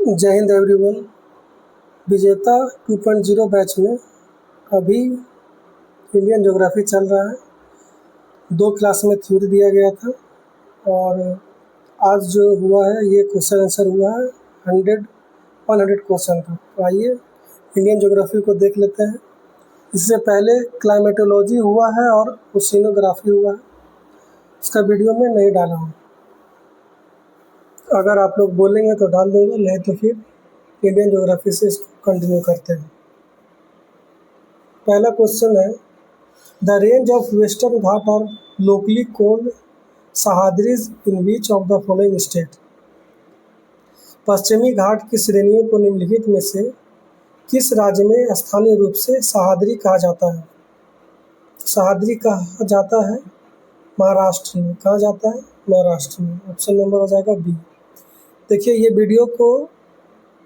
जय हिंद एवरीवन। विजेता 2.0 बैच में अभी इंडियन ज्योग्राफी चल रहा है। 2 क्लास में थ्योरी दिया गया था और आज जो हुआ है ये क्वेश्चन आंसर हुआ है 100 क्वेश्चन का। तो आइए इंडियन ज्योग्राफी को देख लेते हैं। इससे पहले क्लाइमेटोलॉजी हुआ है और ओशिनोग्राफी हुआ है, इसका वीडियो में नहीं डाला हूँ। अगर आप लोग बोलेंगे तो डाल दूँगा, नहीं तो फिर इंडियन ज्योग्राफी से इसको कंटिन्यू करते हैं। पहला क्वेश्चन है, the range of Western Ghat are locally called Sahyadris in which of the following state. पश्चिमी घाट की श्रेणियों को निम्नलिखित में से किस राज्य में स्थानीय रूप से सह्याद्री कहा जाता है। सह्याद्री कहा जाता है महाराष्ट्र में। कहा जाता है महाराष्ट्र में। ऑप्शन नंबर हो जाएगा बी। देखिए, ये वीडियो को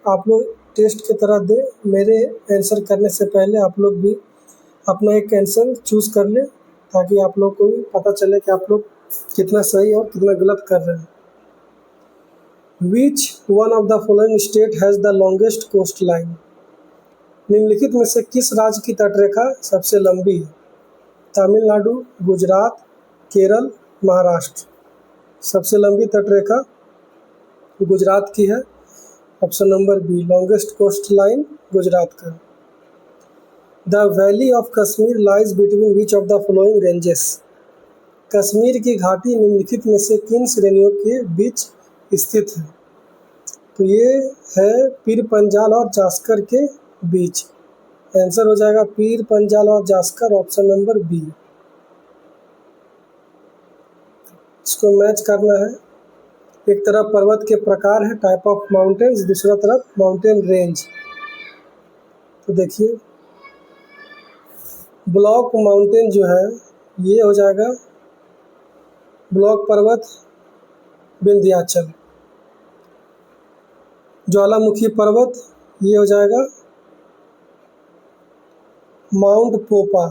आप लोग टेस्ट की तरह दें। मेरे आंसर करने से पहले आप लोग भी अपना एक आंसर चूज़ कर लें, ताकि आप लोग को भी पता चले कि आप लोग कितना सही और कितना गलत कर रहे हैं। Which one of the following state has the longest coast line. निम्नलिखित में से किस राज्य की तटरेखा सबसे लंबी है। तमिलनाडु, गुजरात, केरल, महाराष्ट्र। सबसे लंबी तटरेखा गुजरात की है। Option number B, longest coast line Gujarat का। The valley of Kashmir lies between which of the following ranges. Kashmir की घाटी निम्नलिखित में से किन श्रेणियों के बीच स्थित है। तो ये है पीर पंजाल और जास्कर के बीच। आंसर हो जाएगा पीर पंजाल और जास्कर, ऑप्शन नंबर बी। इसको मैच करना है। एक तरफ पर्वत के प्रकार है, टाइप ऑफ माउंटेन्स, दूसरा तरफ माउंटेन रेंज। तो देखिए, ब्लॉक माउंटेन जो है ये हो जाएगा ब्लॉक पर्वत विंध्याचल। ज्वालामुखी पर्वत ये हो जाएगा माउंट पोपा।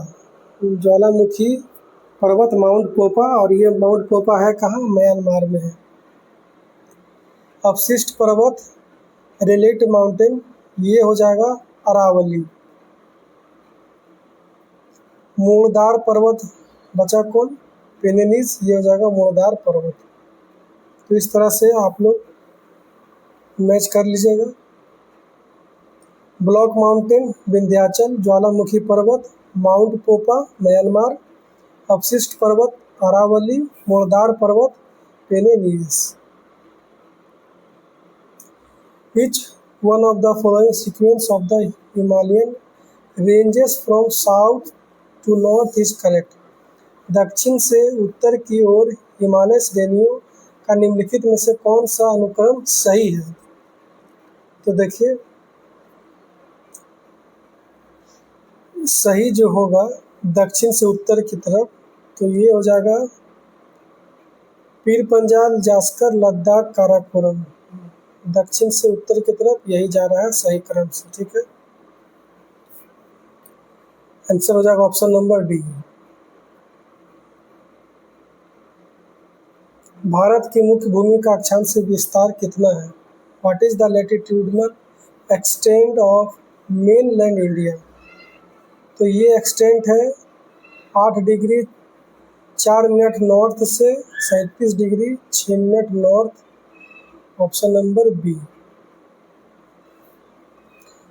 ज्वालामुखी पर्वत माउंट पोपा, और ये माउंट पोपा है कहाँ, म्यांमार में है। अवशिष्ट पर्वत रिलेट माउंटेन ये हो जाएगा अरावली। मूलदार पर्वत बचा कौन, पेनेनीज, ये हो जाएगा मूलदार पर्वत। तो इस तरह से आप लोग मैच कर लीजिएगा। ब्लॉक माउंटेन विंध्याचल, ज्वालामुखी पर्वत माउंट पोपा म्यांमार, अवशिष्ट पर्वत अरावली, मूलदार पर्वत पेनेनीज। Which one of the following sequence of the Himalayan ranges from south to north is correct? दक्षिण से उत्तर की ओर हिमालय श्रेणियों का निम्नलिखित में से कौन सा अनुक्रम सही है। तो देखिए, सही जो होगा दक्षिण से उत्तर की तरफ, तो ये हो जाएगा पीर पंजाल, जास्कर, लद्दाख, काराकोरम। दक्षिण से उत्तर की तरफ यही जा रहा है सही क्रम से। ठीक है, आंसर हो जाएगा ऑप्शन नंबर डी। भारत की मुख्य भूमि का अक्षांश विस्तार कितना है। What is the latitudinal extent of mainland India. तो ये एक्सटेंट है 8 डिग्री 4 मिनट नॉर्थ से 37 degree 6 minute north, option number B.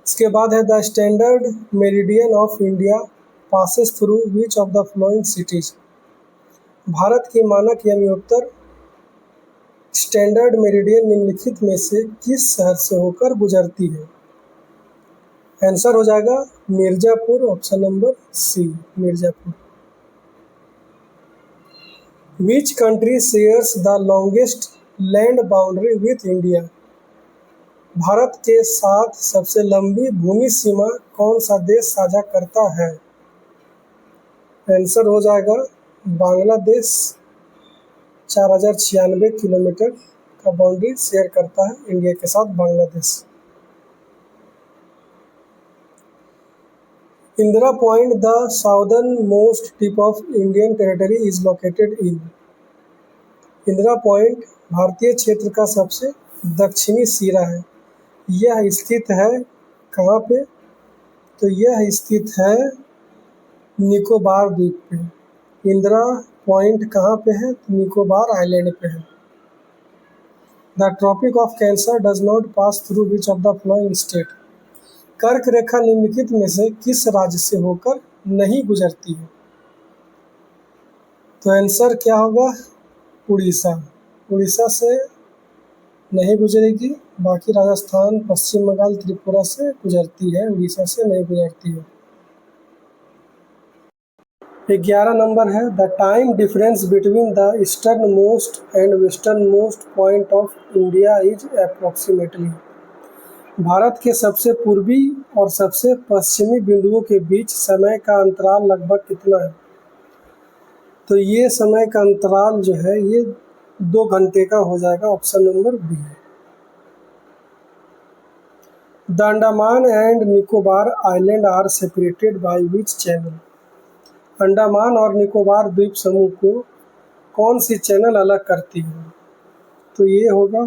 इसके बाद है the standard meridian of India passes through which of the following cities. भारत की मानक यानी उत्तर स्टैंडर्ड मेरिडियन निम्नलिखित में से किस शहर से होकर गुजरती है। आंसर हो जाएगा Mirzapur, option number C, Mirzapur. Which country shares the longest land boundary with India. Bharat के साथ सबसे लंबी भूमि सीमा कौन सा देश साझा करता है। आंसर हो जाएगा बांग्लादेश। 4096 किलोमीटर का बाउंड्री शेयर करता है इंडिया के साथ Bangladesh. Indira point the southern most tip of Indian territory is located in. Indira point भारतीय क्षेत्र का सबसे दक्षिणी सिरा है। यह स्थित है कहाँ पे? तो यह स्थित है निकोबार द्वीप पे। इंदिरा पॉइंट कहाँ पे है? तो निकोबार आइलैंड पे है। The tropic of Cancer does not pass through which of the following state? कर्क रेखा निम्नलिखित में से किस राज्य से होकर नहीं गुजरती है? तो आंसर क्या होगा? उड़ीसा। उड़ीसा से नहीं गुजरेगी, बाकी राजस्थान, पश्चिम बंगाल, त्रिपुरा से गुजरती है, उड़ीसा से नहीं गुजरती है। 11 नंबर है, the time difference between the eastern most and western most point of India is approximately. Bharat के सबसे पूर्वी और सबसे पश्चिमी बिंदुओं के बीच समय का अंतराल लगभग कितना है? तो ये समय का अंतराल जो है ये 2 घंटे का हो जाएगा, option number B. The Andaman and Nicobar island are separated by which channel? Andaman और निकोबार द्वीप समूह को कौन सी चैनल अलग करती है? तो ये होगा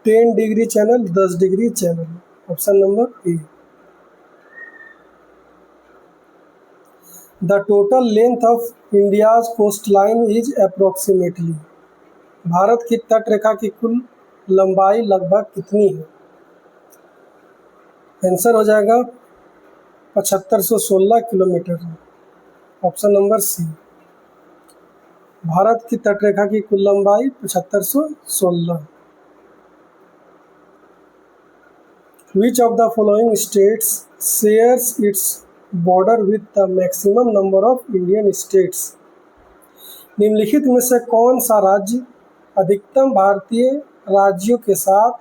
10 degree channel, 10 degree channel, option number A. The total length of India's coast line is approximately. Bharat की तट रेखा की कुल लंबाई लगभग कितनी है? आंसर हो जाएगा 7516 kilometre, option number C. Bharat की तट रेखा की कुल लंबाई 7516। Which of the following states shares its border with the maximum number of Indian states? निम्नलिखित में से कौन सा राज्य अधिकतम भारतीय राज्यों के साथ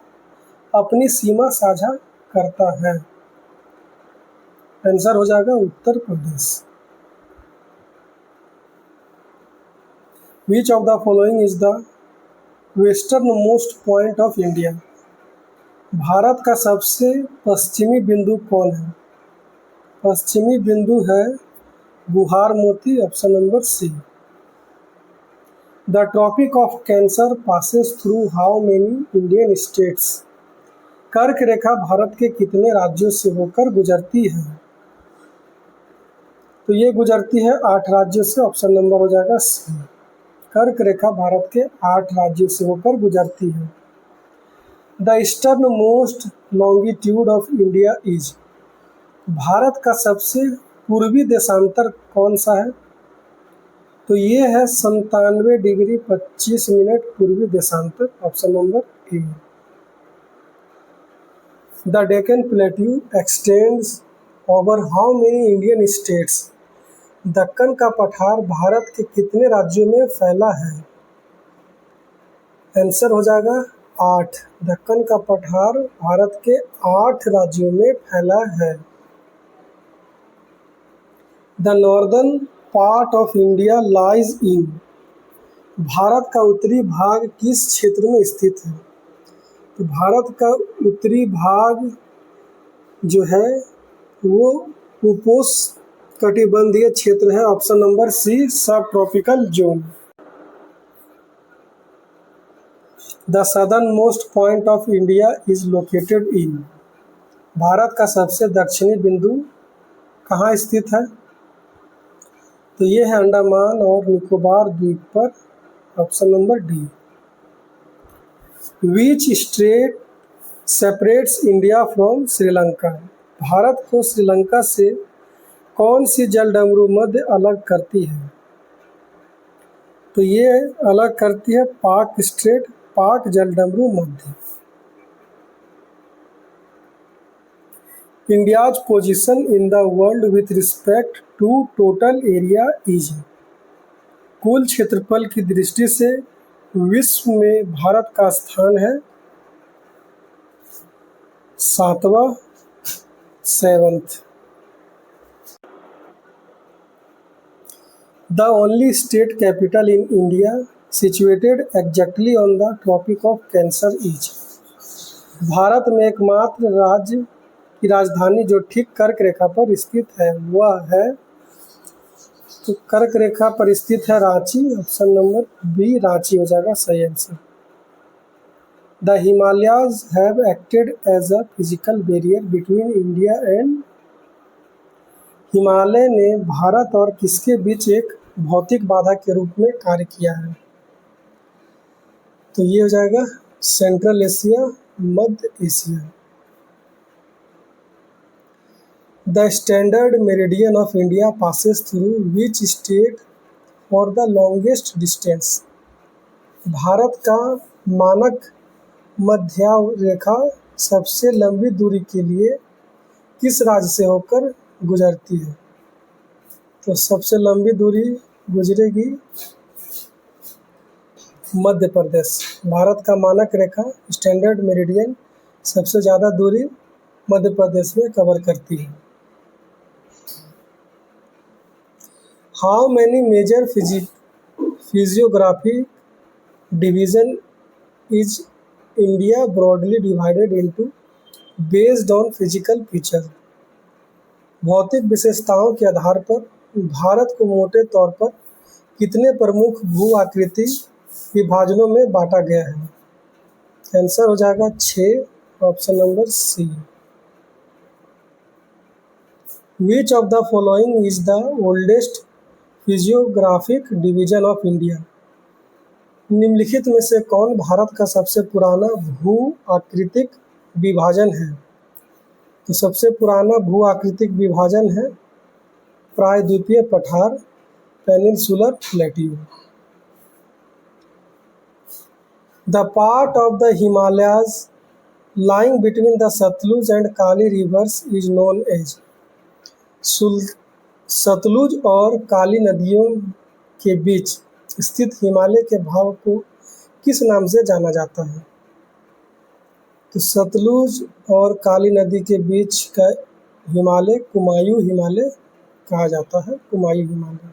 अपनी सीमा साझा करता है? आंसर हो जाएगा Uttar Pradesh. Which of the following is the westernmost point of India? Bharat का सबसे पश्चिमी बिंदु कौन है? पश्चिमी बिंदु है Guhar Moti, option number C. The tropic of cancer passes through how many Indian states? कर्क रेखा भारत के कितने राज्यों से होकर गुजरती है? तो ये गुजरती है 8 राज्यों से, ऑप्शन नंबर हो जाएगा सी। कर्क रेखा भारत के 8 राज्यों से होकर गुजरती है। The eastern most longitude of India is? Bharat का सबसे पूर्वी देशांतर कौन सा है? तो ये है 97 डिग्री 25 मिनट पूर्वी देशांतर, option number A. The Deccan plateau x tends over how many Indian states? Deccan का पठार भारत के कितने राज्यों में फैला है? आंसर हो जाएगा 8। दक्कन का पठार भारत के 8 राज्यों में फैला है। The northern part of India lies in? Bharat का उत्तरी भाग किस क्षेत्र में स्थित है? तो भारत का उत्तरी भाग जो है वो उपोष्णकटिबंधीय क्षेत्र है, ऑप्शन नंबर सी, सब tropical zone. The southern most point of India is located इन? भारत का सबसे दक्षिणी बिंदु कहाँ स्थित है? तो ये है अंडमान और निकोबार द्वीप पर, option number D. Which state separates India from Sri Lanka? Bharat को श्रीलंका से कौन सी जलडमरू मध्य अलग करती है? तो ये अलग करती है पाक स्ट्रेट, पाक जलडमरू मध्य। India's position in the world with respect to total area is? कुल क्षेत्रफल की दृष्टि से विश्व में भारत का स्थान है 7वां, 7th। The only state capital in India situated exactly on the tropic of cancer is? Bharat में एकमात्र राज्य की राजधानी जो ठीक कर्क रेखा पर स्थित है वह है, तो कर्क रेखा पर स्थित है Ranchi, option number B Ranchi हो जाएगा सही answer. The Himalayas have acted as a physical barrier between India and, Himalaya ने भारत और किसके बीच एक भौतिक बाधा के रूप में कार्य किया है? तो ये हो जाएगा central Asia, Madhya Asia. The standard meridian of India passes through which state for the longest distance, Bharat का मानक मध्यरेखा सबसे लंबी दूरी के लिए किस राज्य से होकर गुजरती है? तो सबसे लंबी दूरी गुजरेगी मध्य प्रदेश। भारत का मानक रेखा स्टैंडर्ड मेरिडियन सबसे ज़्यादा दूरी मध्य प्रदेश में कवर करती है। How many major physiography division is India broadly divided into based on physical feature, भौतिक विशेषताओं के आधार पर भारत को मोटे तौर पर कितने प्रमुख भू आकृति विभाजनों में बांटा गया है? आंसर हो जाएगा 6, option number C. Which of the following is the oldest physiographic division of India, निम्नलिखित में से कौन भारत का सबसे पुराना भू आकृतिक विभाजन है? तो सबसे पुराना भू आकृतिक विभाजन है प्रायद्वीपीय पठार, peninsular plateau. The part of the Himalayas lying between the Satluj and Kali rivers is known as, Sutlej और काली नदियों के बीच स्थित हिमालय के भाग को किस नाम से जाना जाता है? तो सतलुज और काली नदी के बीच का हिमालय कुमायूं हिमालय कहा जाता है, Kumaon Himalaya.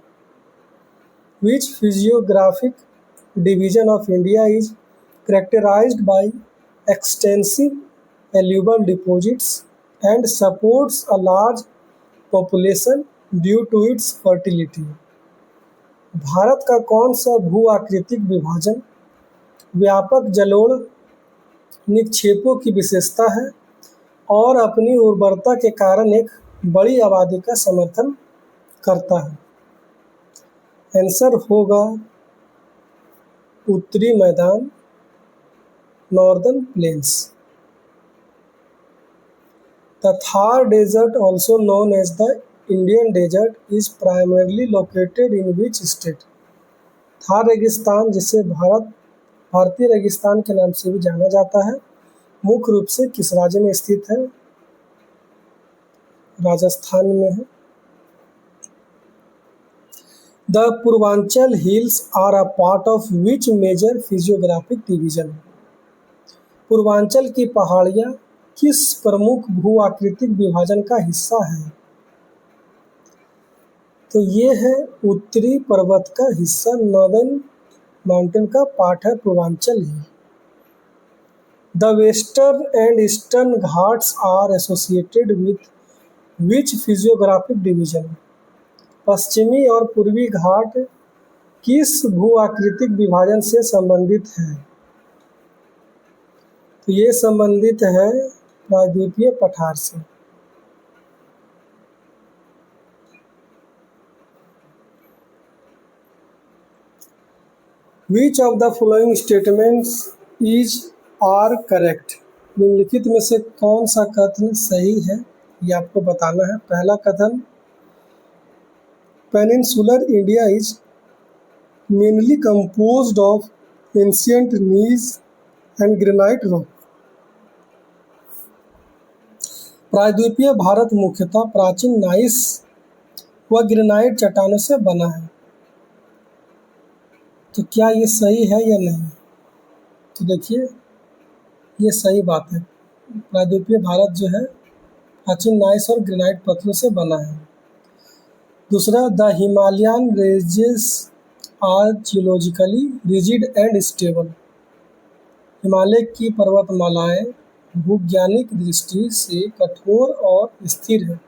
Which physiographic division of India is characterized by extensive alluvial deposits and supports a large population due to its fertility, Bharat का कौन सा भू आकृतिक विभाजन व्यापक जलोढ़ निक्षेपों की विशेषता है और अपनी उर्वरता के कारण एक बड़ी आबादी का समर्थन करता है? आंसर होगा उत्तरी मैदान, northern plains. The Thar Desert, also known as the Indian Desert, is primarily located in which state? Thar रेगिस्तान, जिसे भारतीय रेगिस्तान के नाम से भी जाना जाता है, मुख्य रूप से किस राज्य में स्थित है? राजस्थान में है। The Purvanchal hills are a part of which major physiographic division, Purvanchal की पहाड़ियाँ किस प्रमुख भू आकृतिक विभाजन का हिस्सा है? तो ये है उत्तरी पर्वत का हिस्सा, नॉर्दर्न माउंटेन का पार्ट है पूर्वांचल ही। The western and eastern Ghats are associated with which physiographic division, पश्चिमी और पूर्वी घाट किस भू आकृतिक विभाजन से संबंधित है? तो ये संबंधित है प्रायद्वीपीय पठार से। Which of the following statements is are correct, निम्नलिखित में से कौन सा कथन सही है, ये आपको बताना है। पहला कथन, peninsular India is mainly composed of ancient knees and granite rock, प्रायद्वीपीय भारत मुख्यतः प्राचीन नाइस व ग्रेनाइट चट्टानों से बना है। तो क्या ये सही है या नहीं? तो देखिए, ये सही बात है। प्रायद्वीपीय भारत जो है प्राचीन नाइस और ग्रेनाइट पत्थरों से बना है। दूसरा, the Himalayan ranges are geologically rigid and stable, Himalaya की पर्वतमालाएं भूवैज्ञानिक दृष्टि से कठोर और स्थिर है।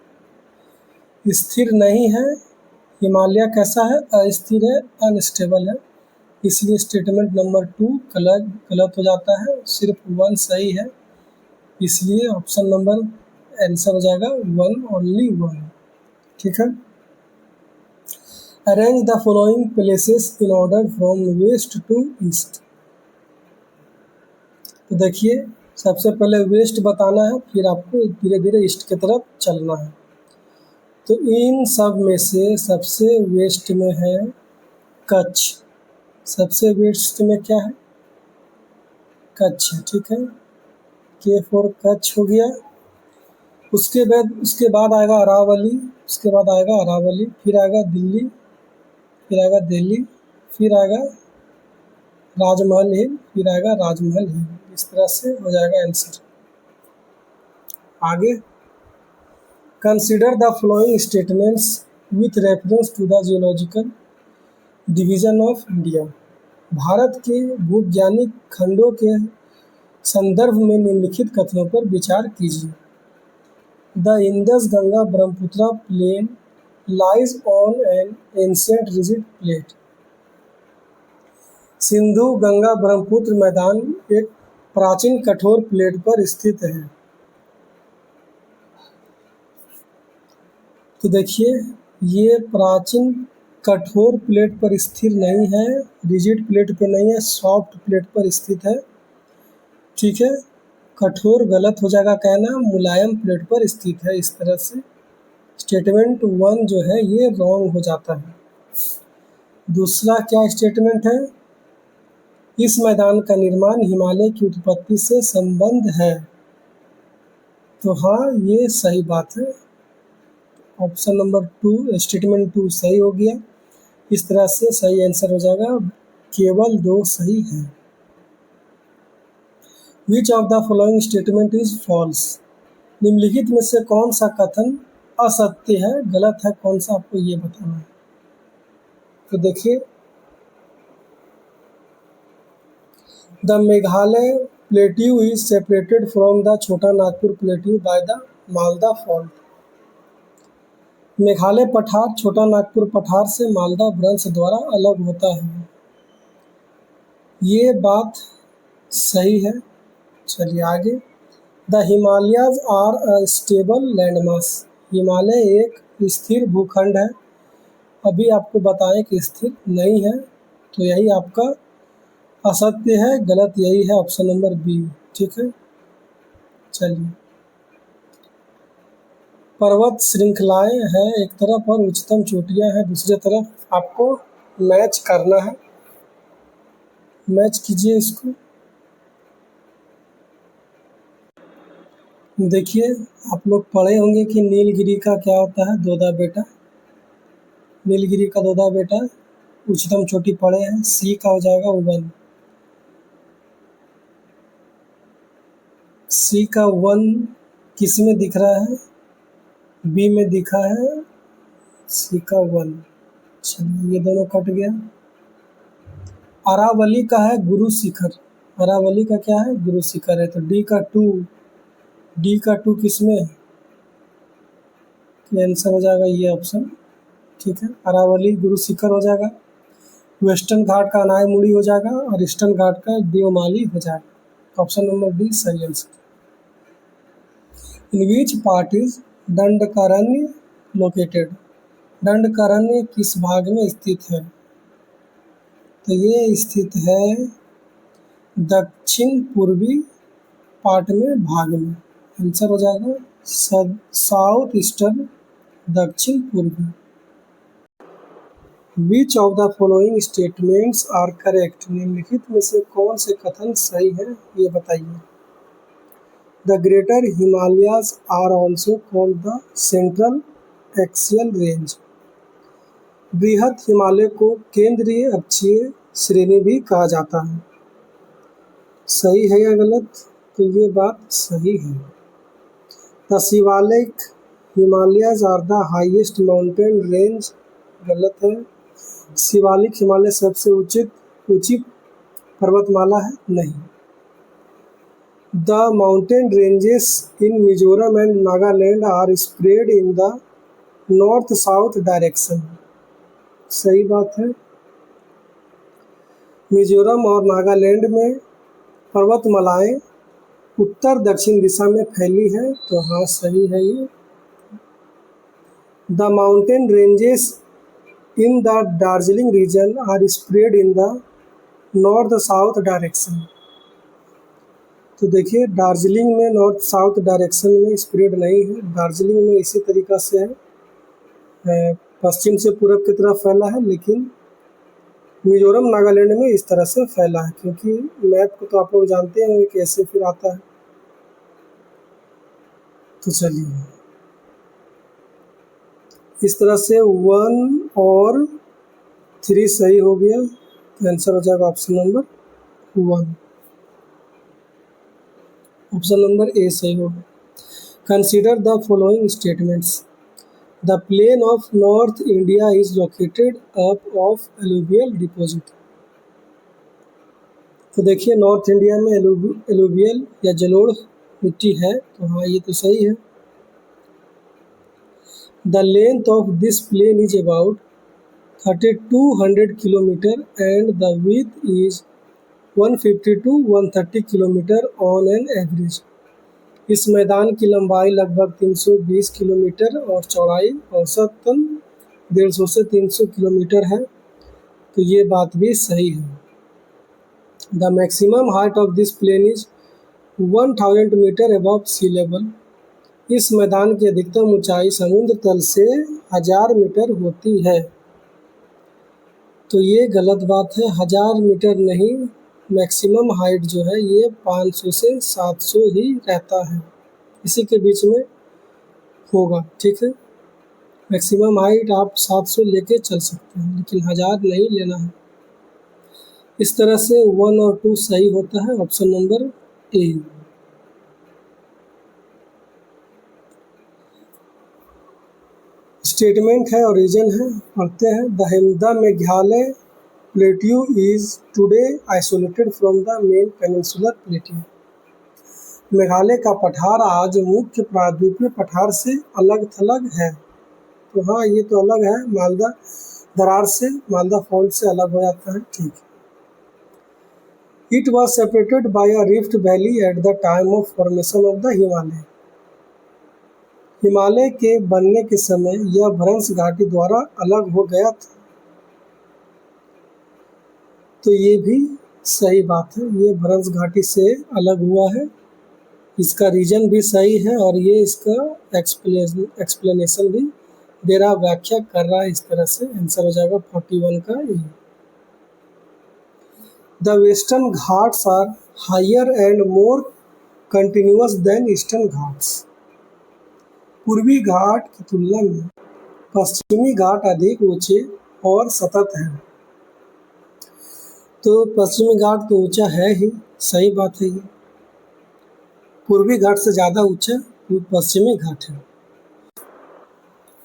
स्थिर नहीं है, हिमालय कैसा है? अस्थिर है, अनस्टेबल है। इसलिए स्टेटमेंट नंबर 2 गलत हो जाता है, सिर्फ 1 सही है, इसलिए ऑप्शन नंबर आंसर हो जाएगा 1, ओनली 1। ठीक है। Arrange the following places in order from west to east. तो देखिए, सबसे पहले वेस्ट बताना है, फिर आपको धीरे धीरे ईस्ट की तरफ चलना है। तो इन सब में से सबसे वेस्ट में है कच्छ। सबसे वेस्ट में क्या है? कच्छ। ठीक है, के फॉर कच्छ हो गया। उसके बाद आएगा अरावली, उसके बाद आएगा अरावली, फिर आएगा दिल्ली, फिर आएगा दिल्ली, फिर आएगा राजमहल हिल, फिर आएगा राजमहल हिल। इस तरह से हो जाएगा आंसर। आगे, consider the flowing statements with reference to the geological division of India. Bharat के भूवैज्ञानिक खंडों के संदर्भ में निम्नलिखित कथनों पर विचार कीजिए। The Indus Ganga Brahmaputra plain lies on an ancient rigid plate। Sindhu Ganga Brahmaputra मैदान एक प्राचीन कठोर प्लेट पर स्थित है। तो देखिए, ये प्राचीन कठोर प्लेट पर स्थिर नहीं है, रिजिड प्लेट पे नहीं है, सॉफ्ट प्लेट पर स्थित है। ठीक है, कठोर गलत हो जाएगा कहना, मुलायम प्लेट पर स्थित है। इस तरह से स्टेटमेंट 1 जो है ये रॉन्ग हो जाता है। दूसरा क्या स्टेटमेंट है? इस मैदान का निर्माण हिमालय की उत्पत्ति से संबंध है। तो हाँ, ये सही बात है। ऑप्शन नंबर 2, स्टेटमेंट 2 सही हो गया। इस तरह से सही आंसर हो जाएगा, केवल 2 सही है। Which of the following statement is false. निम्नलिखित में से कौन सा कथन असत्य है, गलत है, कौन सा आपको ये बताना है। तो देखिए, the Meghalaya plateau is separated from the Chota Nagpur plateau by the Malda fault. Meghalaya पठार छोटा नागपुर पठार से मालदा भ्रंश द्वारा अलग होता है। ये बात सही है। चलिए आगे, the Himalayas are a stable landmass. Himalaya एक स्थिर भूखंड है। अभी आपको बताएं कि स्थिर नहीं है, तो यही आपका असत्य है, गलत यही है, ऑप्शन नंबर बी। ठीक है, चलिए, पर्वत श्रृंखलाएं हैं एक तरफ और उच्चतम चोटियां हैं दूसरी तरफ, आपको मैच करना है। मैच कीजिए इसको। देखिए, आप लोग पढ़े होंगे कि नीलगिरी का क्या होता है? दोदा बेटा। नीलगिरी का दोदा बेटा उच्चतम चोटी पढ़े हैं। सी का हो जाएगा 1। सी का 1 किस में दिख रहा है? बी में दिखा है सी का 1। चलिए, ये दोनों कट गया। अरावली का है गुरु शिखर। अरावली का क्या है? गुरु शिखर है। तो डी का 2 किस में? आंसर हो जाएगा ये ऑप्शन। ठीक है, अरावली गुरु शिखर हो जाएगा। वेस्टर्न घाट का अनायमुड़ी हो जाएगा और ईस्टर्न घाट का देवमाली हो जाएगा। ऑप्शन नंबर डी सही answer. In which part is Dandakaranya located. Dandakaranya किस भाग में स्थित है? तो ये स्थित है दक्षिण पूर्वी पार्ट में, भाग में। आंसर हो जाएगा साउथ ईस्टर्न, दक्षिण पूर्वी। Which of the following statements are correct. निम्नलिखित में से कौन से कथन सही है, ये बताइए। The greater Himalayas are also called the central axial range. बृहद हिमालय को केंद्रीय अक्षीय श्रेणी भी कहा जाता है। सही है या गलत? तो ये बात सही है। The Shivalik Himalayas are the highest mountain range. गलत है। शिवालिक हिमालय सबसे ऊंची पर्वतमाला है? नहीं। The mountain ranges in Mizoram and Nagaland are spread in the north south direction. सही बात है। मिजोरम और नागालैंड में पर्वतमालाएं उत्तर दक्षिण दिशा में फैली है, तो हाँ सही है ये। The mountain ranges in the Darjeeling region are spread in the north south direction. तो देखिए दार्जिलिंग में नॉर्थ साउथ डायरेक्शन में स्प्रेड नहीं है, दार्जिलिंग में इसी तरीक़ा से है, पश्चिम से पूरब की तरफ फैला है, लेकिन मिजोरम नागालैंड में इस तरह से फैला है, क्योंकि मैप को तो आप लोग जानते हैं कैसे फिर आता है। तो चलिए इस तरह से 1 और 3 सही हो गया, तो आंसर हो जाएगा option number 1। Option number A सही होगा। Consider the following statements. The plain of north India is located up of alluvial deposit. तो देखिए नॉर्थ इंडिया में एलुवियल या जलोढ़ मिट्टी है, तो हाँ ये तो सही है। The length of this plain is about 3200 kilometre and the width is 150 to 130 kilometre on an average. इस मैदान की लंबाई लगभग 320 किलोमीटर और चौड़ाई औसतन 150 से 300 किलोमीटर है, तो ये बात भी सही है। The maximum height of this plain is 1000 metre above sea level. इस मैदान की अधिकतम ऊंचाई समुद्र तल से 1000 मीटर होती है, तो ये गलत बात है। 1000 मीटर नहीं, मैक्सिमम हाइट जो है ये 500 से 700 ही रहता है, इसी के बीच में होगा, ठीक है। मैक्सिमम हाइट आप 700 लेके चल सकते हैं, लेकिन 1000 नहीं लेना है। इस तरह से 1 और 2 सही होता है, ऑप्शन नंबर ए। स्टेटमेंट है और रीजन है, पढ़ते हैं। The Meghalaya plateau is today isolated from the main peninsular plateau. Meghalaya का पठार आज मुख्य प्रायद्वीपीय पठार से अलग थलग है, तो हाँ ये तो अलग है, मालदा दरार से, मालदा फॉल्ट से अलग हो जाता है, ठीक है। It was separated by a rift valley at the time of formation of the Himalaya. Himalaya के बनने के समय यह भ्रंश घाटी द्वारा अलग हो गया था, तो ये भी सही बात है, ये भ्रंश घाटी से अलग हुआ है। इसका रीजन भी सही है और ये इसका एक्सप्लेनेशन भी दे रहा, व्याख्या कर रहा है इस तरह से। आंसर हो जाएगा 41 का A. The western Ghats are higher and more continuous than eastern Ghats. पूर्वी घाट की तुलना में पश्चिमी घाट अधिक ऊंचे और सतत हैं, तो पश्चिमी घाट तो ऊंचा है ही, सही बात है ये। पूर्वी घाट से ज़्यादा ऊंचा पश्चिमी घाट है।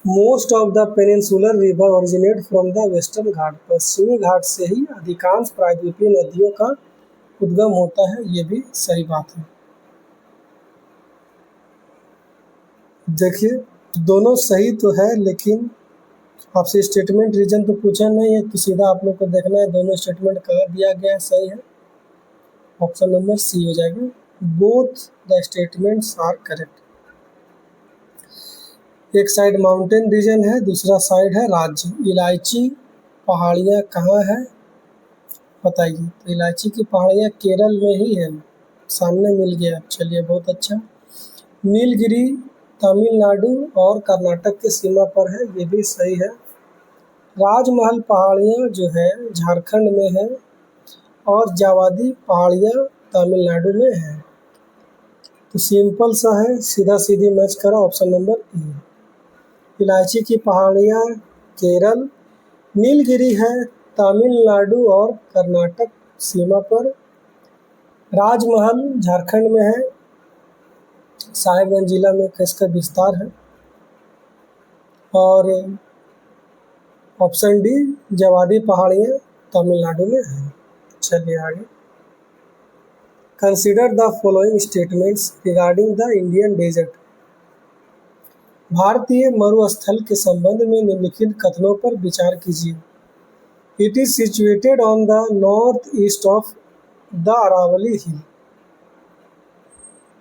Most of the peninsular river originate from the western Ghat. पश्चिमी घाट से ही अधिकांश प्रायद्वीपीय नदियों का उद्गम होता है, ये भी सही बात है। देखिए दोनों सही तो है, लेकिन आपसे स्टेटमेंट रीजन तो पूछा नहीं है, तो सीधा आप लोग को देखना है दोनों स्टेटमेंट कहाँ दिया गया है, सही है। ऑप्शन नंबर सी हो जाएगा, both the statements are correct. एक साइड माउंटेन रीजन है, दूसरा साइड है राज्य। इलायची पहाड़ियाँ कहाँ है बताइए। तो इलायची की पहाड़ियाँ केरल में ही है, सामने मिल गया, चलिए बहुत अच्छा। नीलगिरी तमिलनाडु और कर्नाटक के सीमा पर है, ये भी सही है। राजमहल पहाड़ियाँ जो है झारखंड में है और जावादी पहाड़ियाँ तमिलनाडु में है, तो सिंपल सा है, सीधा सीधी मैच करा, ऑप्शन नंबर ए। इलायची की पहाड़ियाँ केरल, नीलगिरी है तमिलनाडु और कर्नाटक सीमा पर, राजमहल झारखंड में है, साहिबगंज जिला में इसका विस्तार है, और ऑप्शन डी जवादी पहाड़ियाँ तमिलनाडु में है। चलिए आगे। Consider the following statements regarding the Indian desert. भारतीय मरुस्थल के संबंध में निम्नलिखित कथनों पर विचार कीजिए। It is situated on the north east of the Aravalli hill.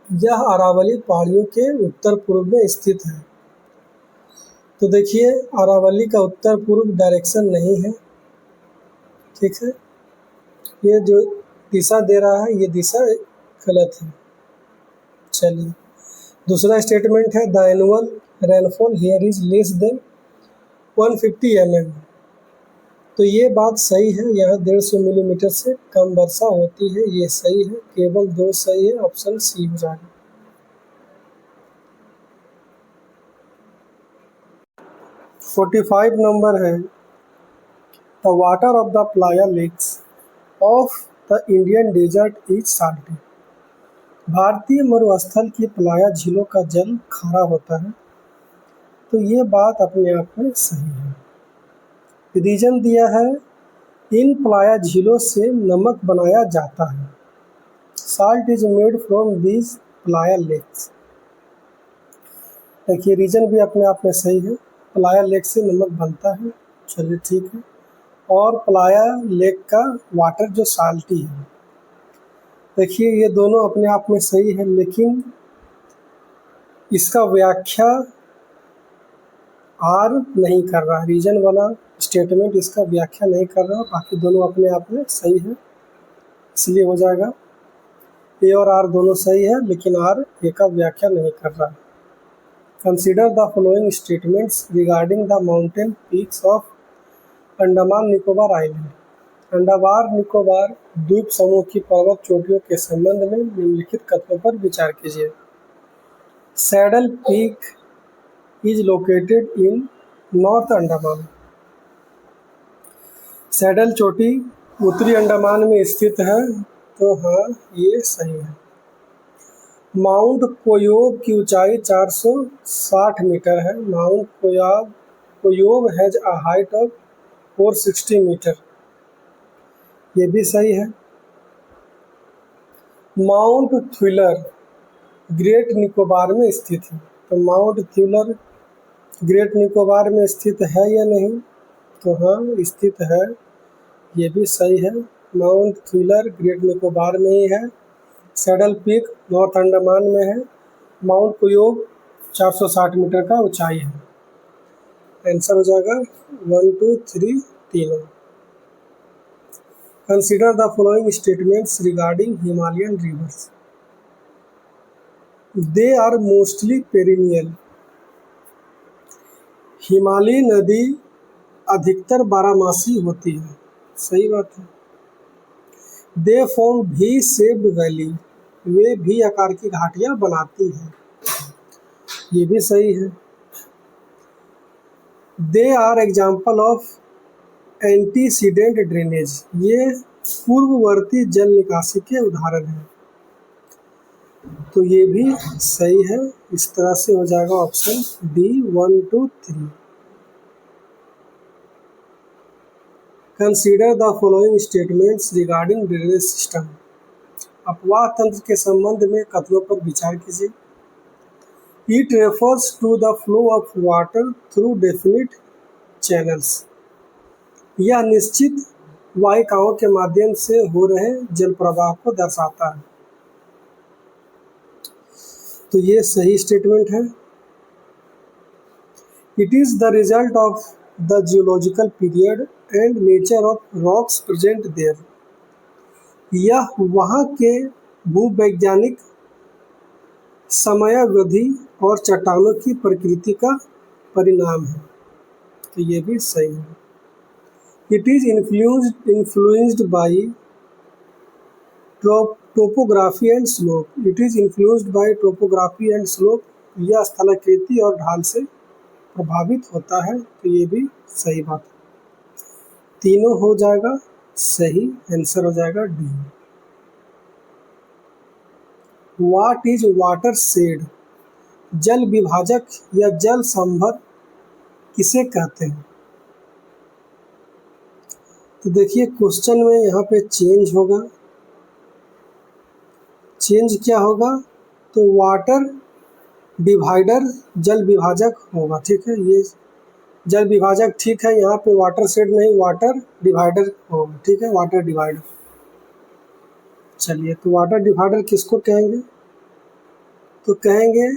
यह अरावली पहाड़ियों के उत्तर पूर्व में स्थित है। तो देखिए अरावली का उत्तर पूर्व डायरेक्शन नहीं है, ठीक है, ये जो दिशा दे रहा है ये दिशा गलत है। चलिए दूसरा स्टेटमेंट है the annual rainfall here is less than 150 mm। तो ये बात सही है, यहाँ 150 मिलीमीटर से कम वर्षा होती है, ये सही है, केवल 2 सही है, ऑप्शन सी हो जाएगा। 45 नंबर है the water of the playa lakes of the Indian desert is salty. भारतीय मरुस्थल की प्लाया झीलों का जल खारा होता है। तो ये बात अपने आप में सही है। रीजन दिया है इन प्लाया झीलों से नमक बनाया जाता है। Salt is made from these playa lakes. देखिए रीजन भी अपने आप में सही है, प्लाया लेक से नमक बनता है, चलिए ठीक है। और प्लाया लेक का वाटर जो साल्टी है, देखिए ये दोनों अपने आप में सही है, लेकिन इसका व्याख्या आर नहीं कर रहा, रीजन वाला स्टेटमेंट इसका व्याख्या नहीं कर रहा, बाकी दोनों अपने आप में सही है, इसलिए हो जाएगा। ए और आर दोनों सही है, लेकिन आर ए का व्याख्या नहीं कर रहा। Consider the following statements regarding the mountain peaks of Andaman Nicobar island. Andaman Nicobar द्वीप समूह की पर्वत चोटियों के संबंध में निम्नलिखित कथनों पर विचार कीजिए। Saddle peak is located in north Andaman. Saddle चोटी उत्तरी अंडमान में स्थित है, तो हाँ ये सही है। माउंट कोयोब की ऊंचाई 460 मीटर है। माउंट कोयोब has a height of 460 metre, ये भी सही है। माउंट थ्रिलर ग्रेट निकोबार में स्थित है। तो माउंट थ्रिलर ग्रेट निकोबार में स्थित है या नहीं, तो हाँ स्थित है, ये भी सही है। माउंट थ्रिलर ग्रेट निकोबार में ही है। सैडल पीक नॉर्थ अंडमान में है। माउंट कोयोब 460 मीटर का ऊंचाई है। आंसर हो जाएगा 1 2 3 तीनों। Consider the following statements regarding Himalayan rivers. They are mostly perennial. हिमालयी नदी अधिकतर बारहमासी होती है, सही बात है। They form V shaped valley, वे भी आकार की घाटियां बनाती हैं, ये भी सही है। They are example of antecedent drainage, ये पूर्ववर्ती जल निकासी के उदाहरण हैं, तो ये भी सही है। इस तरह से हो जाएगा option D 1 2 3। Consider the following statements regarding drainage system. अपवाह तंत्र के संबंध में कथनों पर विचार कीजिए। It refers to the flow of water through definite channels, यह निश्चित वाहिकाओं के माध्यम से हो रहे जल प्रवाह को दर्शाता है, तो ये सही स्टेटमेंट है। It is the result of the geological period and nature of rocks present there, यह वहाँ के भूवैज्ञानिक समयावधि और चट्टानों की प्रकृति का परिणाम है, तो ये भी सही है। It is influenced by topography and slope, it is influenced by topography and slope, यह स्थलाकृति और ढाल से प्रभावित होता है, तो ये भी सही बात है। तीनों हो जाएगा सही, आंसर हो जाएगा D. What is water shade, जल विभाजक या जल संभर किसे कहते हैं। तो देखिए क्वेश्चन में यहाँ पे चेंज होगा, चेंज क्या होगा, तो वाटर डिवाइडर जल विभाजक होगा, ठीक है, ये जल विभाजक ठीक है, यहाँ पे वाटर शेड नहीं वाटर डिवाइडर होगा, ठीक है, वाटर डिवाइडर। चलिए, तो वाटर डिवाइडर किसको कहेंगे? तो कहेंगे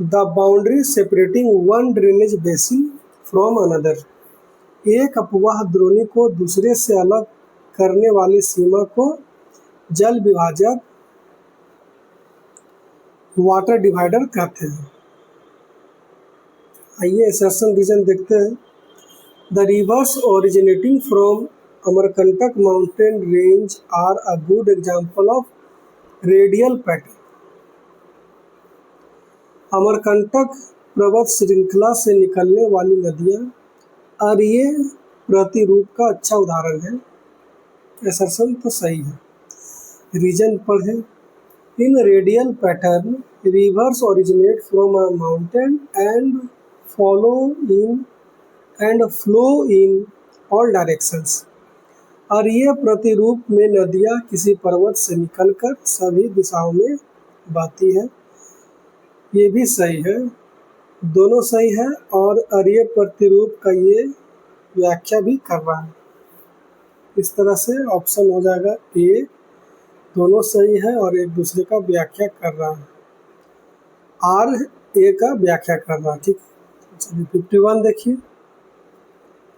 the boundary separating one drainage basin from another. एक अपवाह द्रोणी को दूसरे से अलग करने वाली सीमा को जल विभाजक वाटर डिवाइडर कहते हैं। आइए असर्शन रीजन देखते हैं। The rivers originating from Amarkantak mountain range are a good example of radial pattern. Amarkantak पर्वत श्रृंखला से निकलने वाली नदियाँ अरीय प्रतिरूप का अच्छा उदाहरण है। असर्शन तो सही है। रीजन पढ़ें। In radial pattern rivers originate from a mountain and flow in all directions. अरीय प्रतिरूप में नदियाँ किसी पर्वत से निकलकर सभी दिशाओं में बहती है। ये भी सही है, दोनों सही है, और अरीय प्रतिरूप का ये व्याख्या भी कर रहा है। इस तरह से ऑप्शन हो जाएगा ए, दोनों सही है और एक दूसरे का व्याख्या कर रहा है। आर ए का व्याख्या कर रहा है, ठीक है। चलिए 51 देखिए।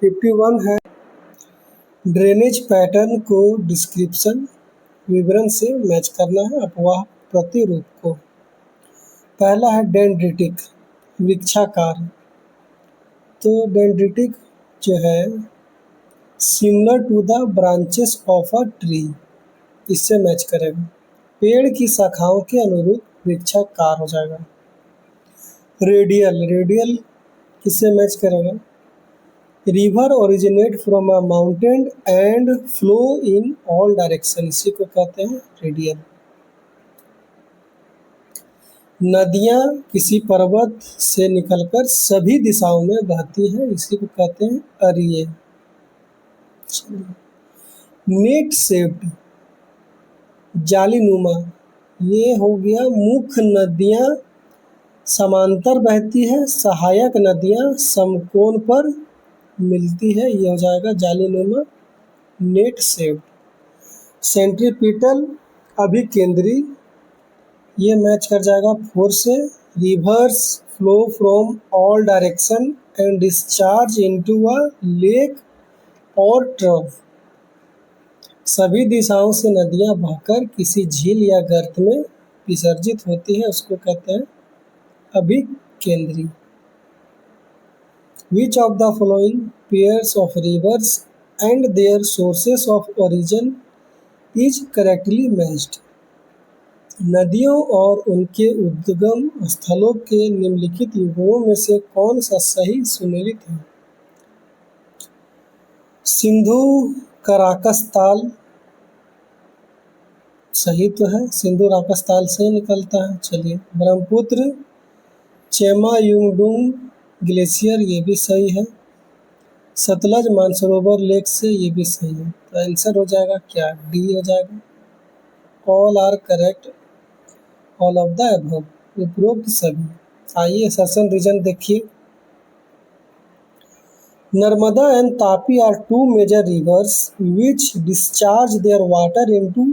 51 है ड्रेनेज पैटर्न को डिस्क्रिप्शन विवरण से मैच करना है अपवाह प्रतिरूप को। पहला है डेंड्रिटिक, वृक्षाकार। तो डेंड्रिटिक जो है similar to the branches of a tree, इससे मैच करेगा। पेड़ की शाखाओं के अनुरूप वृक्षाकार हो जाएगा। रेडियल, रेडियल किससे मैच करेगा? River originate from a mountain and flow in all direction, इसी को कहते हैं रेडियल। नदियाँ किसी पर्वत से निकलकर सभी दिशाओं में बहती हैं, इसी को कहते हैं अरीय। नेट शेप्ड, जालीनुमा, ये हो गया मुख्य नदियाँ समांतर बहती है, सहायक नदियाँ समकोण पर मिलती है, ये हो जाएगा जालीनुमा नेट शेप्ड। सेंट्रीपिटल, अभिकेंद्री, ये मैच कर जाएगा 4 से। Reverse flow from all direction and discharge into a lake और ट्रव, सभी दिशाओं से नदियां बहकर किसी झील या गर्त में विसर्जित होती है, उसको कहते हैं अभिकेंद्री। Which of the following pairs of rivers and their sources of origin is correctly matched. नदियों और उनके उद्गम स्थलों के निम्नलिखित युग्मों में से कौन सा सही सुमेलित है? सिंधु कराकस ताल सही तो है, सिंधु राकस ताल से निकलता है। चलिए, ब्रह्मपुत्र चेमायुंगडुंग ग्लेशियर, ये भी सही है। सतलज मानसरोवर लेक से, ये भी सही है। तो आंसर हो जाएगा क्या? डी हो जाएगा। All are correct, all of the above, उपरोक्त सभी। आइए सेशन रीजन देखिए। Narmada and Tapi are two major rivers which discharge their water into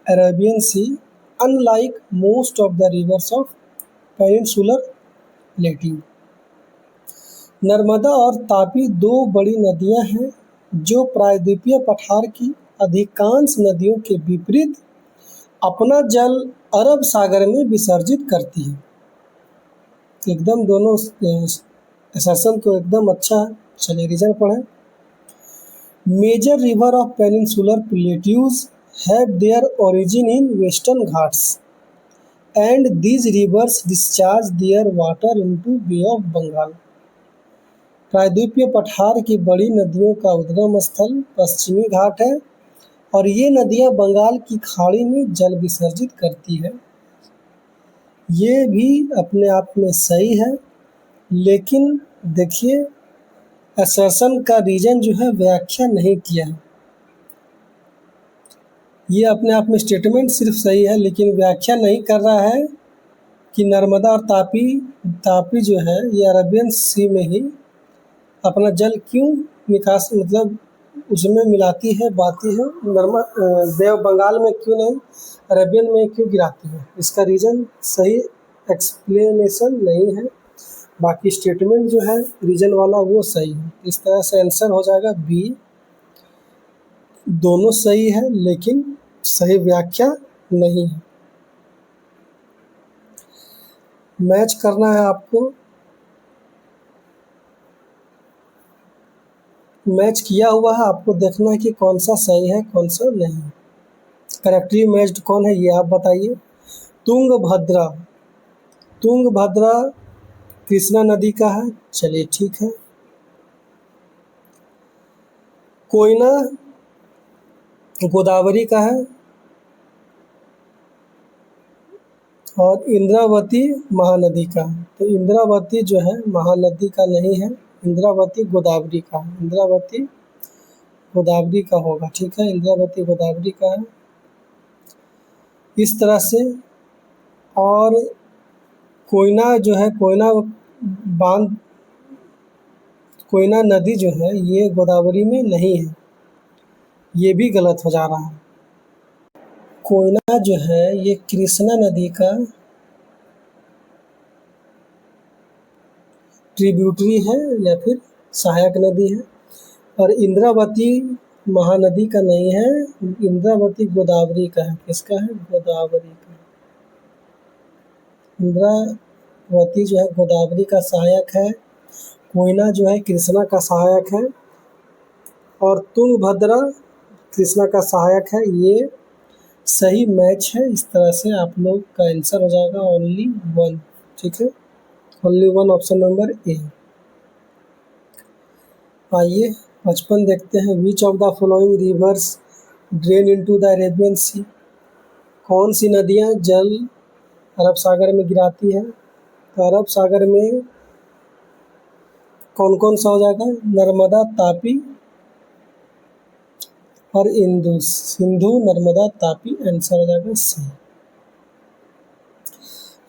Arabian Sea, unlike most of the rivers of peninsular plateau. Narmada और तापी दो बड़ी नदियां हैं जो प्रायद्वीपीय पठार की अधिकांश नदियों के विपरीत अपना जल अरब सागर में विसर्जित करती है। एकदम दोनों सेशन तो एकदम अच्छा है। चलिए रीजन पढ़ें। Major river of peninsular plateaus have their origin in western Ghats and these rivers discharge their water into bay of Bengal. प्रायद्वीपीय पठार की बड़ी नदियों का उद्गम स्थल पश्चिमी घाट है और ये नदियाँ बंगाल की खाड़ी में जल विसर्जित करती है। ये भी अपने आप में सही है, लेकिन देखिए असर्शन का रीजन जो है व्याख्या नहीं किया है। ये अपने आप में स्टेटमेंट सिर्फ सही है, लेकिन व्याख्या नहीं कर रहा है कि नर्मदा और तापी जो है ये अरबियन सी में ही अपना जल क्यों निकास मतलब उसमें मिलाती है, बहाती है, देव बंगाल में क्यों नहीं, अरेबियन में क्यों गिराती है? इसका रीज़न सही एक्सप्लेनेशन नहीं है। बाकी स्टेटमेंट जो है रीजन वाला वो सही है। इस तरह से आंसर हो जाएगा बी। दोनों सही है लेकिन सही व्याख्या नहीं है। मैच करना है आपको, मैच किया हुआ है, आपको देखना है कि कौन सा सही है कौन सा नहीं। करेक्टली मैच्ड कौन है ये आप बताइए। तुंगभद्रा, तुंगभद्रा कृष्णा नदी का है, चलिए ठीक है। कोयना गोदावरी का है, और इंद्रावती महानदी का है। तो इंद्रावती जो है महानदी का नहीं है, इंद्रावती गोदावरी का है, इंद्रावती गोदावरी का होगा, ठीक है, इंद्रावती गोदावरी का है। इस तरह से, और कोयना जो है, कोयना बांध, कोयना नदी जो है ये गोदावरी में नहीं है, ये भी गलत हो जा रहा है। कोयना जो है ये कृष्णा नदी का ट्रिब्यूटरी है या फिर सहायक नदी है। और इंद्रावती महानदी का नहीं है, इंद्रावती गोदावरी का है। किसका है? गोदावरी का। इंद्रावती जो है गोदावरी का सहायक है, कोयना जो है कृष्णा का सहायक है, और तुंगभद्रा कृष्णा का सहायक है। ये सही मैच है। इस तरह से आप लोग का आंसर हो जाएगा ओनली वन, ठीक है, only one, option number A. आइए 55 देखते हैं। Which of the following rivers drain into the Arabian sea? कौन सी नदियां जल अरब सागर में गिराती है? तो अरब सागर में कौन कौन सा हो जाएगा? नर्मदा, तापी और इंदु, सिंधु, नर्मदा, तापी, आंसर हो जाएगा सी।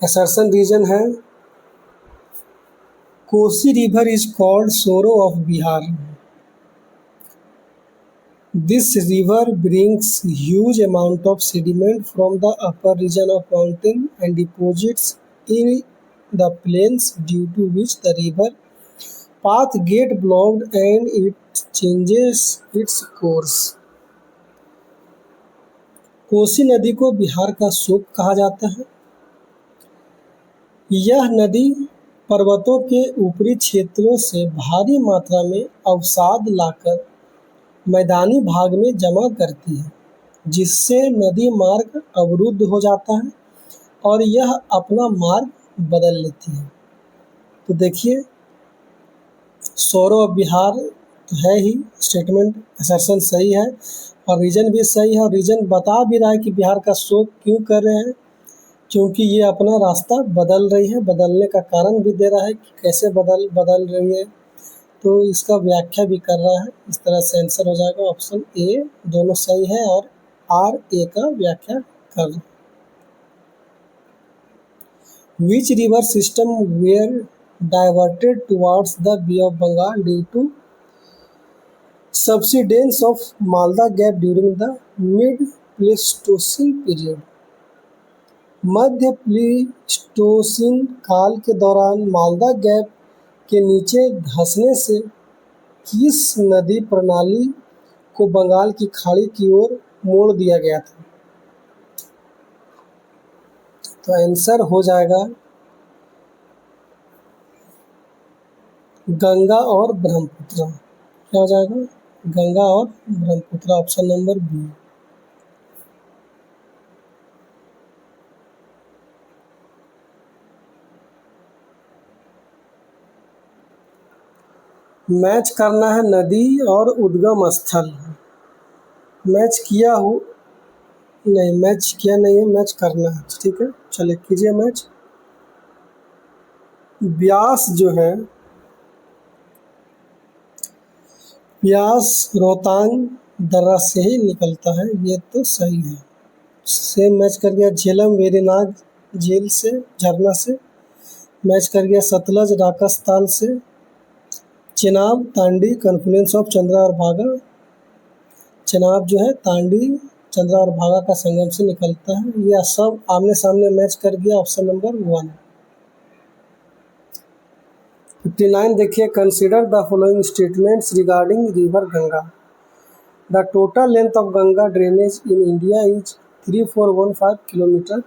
असर्शन रीजन है कोसी रिवर इज कॉल्ड सोरो of Bihar. This river brings huge amount of sediment from the upper region of mountain and deposits in the plains, due to which the river path get blocked and it changes its course. Kosi नदी को बिहार का शोक कहा जाता है। यह नदी पर्वतों के ऊपरी क्षेत्रों से भारी मात्रा में अवसाद लाकर मैदानी भाग में जमा करती है, जिससे नदी मार्ग अवरुद्ध हो जाता है और यह अपना मार्ग बदल लेती है। तो देखिए सोरो ऑफ बिहार तो है ही, स्टेटमेंट असर्शन सही है और रीजन भी सही है। और रीजन बता भी रहा है कि बिहार का शोक क्यों कर रहे हैं, क्योंकि ये अपना रास्ता बदल रही है। बदलने का कारण भी दे रहा है कि कैसे बदल रही है, तो इसका व्याख्या भी कर रहा है। इस तरह से आंसर हो जाएगा ऑप्शन ए। दोनों सही है और आर ए का व्याख्या कर रहा है। Which river system were diverted towards the bay of Bengal due to subsidence of Malda gap during the mid pleistocene period? मध्य प्लीस्टोसिन काल के दौरान मालदा गैप के नीचे धंसने से किस नदी प्रणाली को बंगाल की खाड़ी की ओर मोड़ दिया गया था? तो आंसर हो जाएगा गंगा और ब्रह्मपुत्र। क्या हो जाएगा? गंगा और Brahmaputra, option number B. Match करना है नदी और उद्गम स्थल। मैच किया हो नहीं, मैच किया नहीं है, मैच करना है, ठीक है, चलिए कीजिए मैच। ब्यास जो है, ब्यास रोहतांग दर्रा से ही निकलता है, ये तो सही है। सेम मैच कर गया झेलम वेरीनाग झील से, झरना से। मैच कर गया सतलज राकस ताल से। चेनाब तांडी कॉन्फ्लुएंस ऑफ चंद्रा और भागा। चेनाब जो है तांडी चंद्रा और भागा का संगम से निकलता है। यह सब आमने सामने मैच कर गया, ऑप्शन नंबर 1। 59 देखिए, consider the following statements regarding river Ganga. The total length of Ganga drainage in India is 3415 kilometre.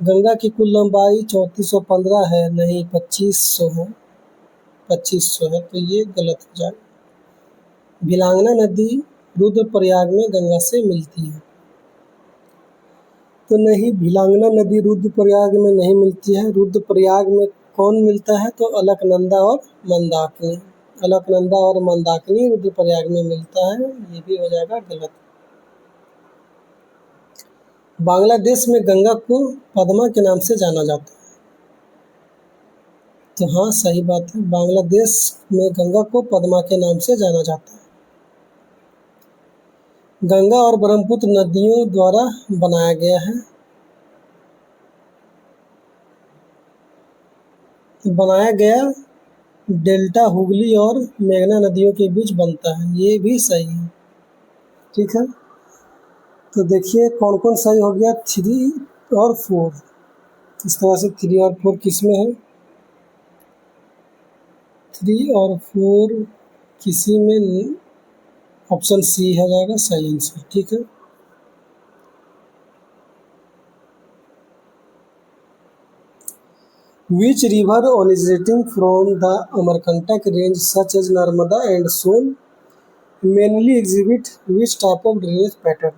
Ganga की कुल लंबाई 3415 है, नहीं 2500 है, 2500 है, तो ये गलत हो जाए। भिलांगना नदी रुद्रप्रयाग में गंगा से मिलती है, तो नहीं, भिलांगना नदी रुद्रप्रयाग में नहीं मिलती है। रुद्रप्रयाग में कौन मिलता है, तो अलकनंदा और मंदाकिनी। अलकनंदा और मंदाकिनी रुद्रप्रयाग में मिलता है, ये भी हो जाएगा गलत। बांग्लादेश में गंगा को पद्मा के नाम से जाना जाता है, तो हाँ सही बात है, बांग्लादेश में गंगा को पद्मा के नाम से जाना जाता है। गंगा और ब्रह्मपुत्र नदियों द्वारा बनाया गया है। बनाया गया डेल्टा हुगली और मेघना नदियों के बीच बनता है, ये भी सही है। ठीक है, तो देखिए कौन कौन सही हो गया, 3 और 4। इस तरह से 3 और 4 किस में है, 3 और 4 किसी में, ऑप्शन सी हो जाएगा सही आंसर। ठीक है, Which river originating from the Amarkantak range such as Narmada and Son mainly exhibit which type of drainage pattern?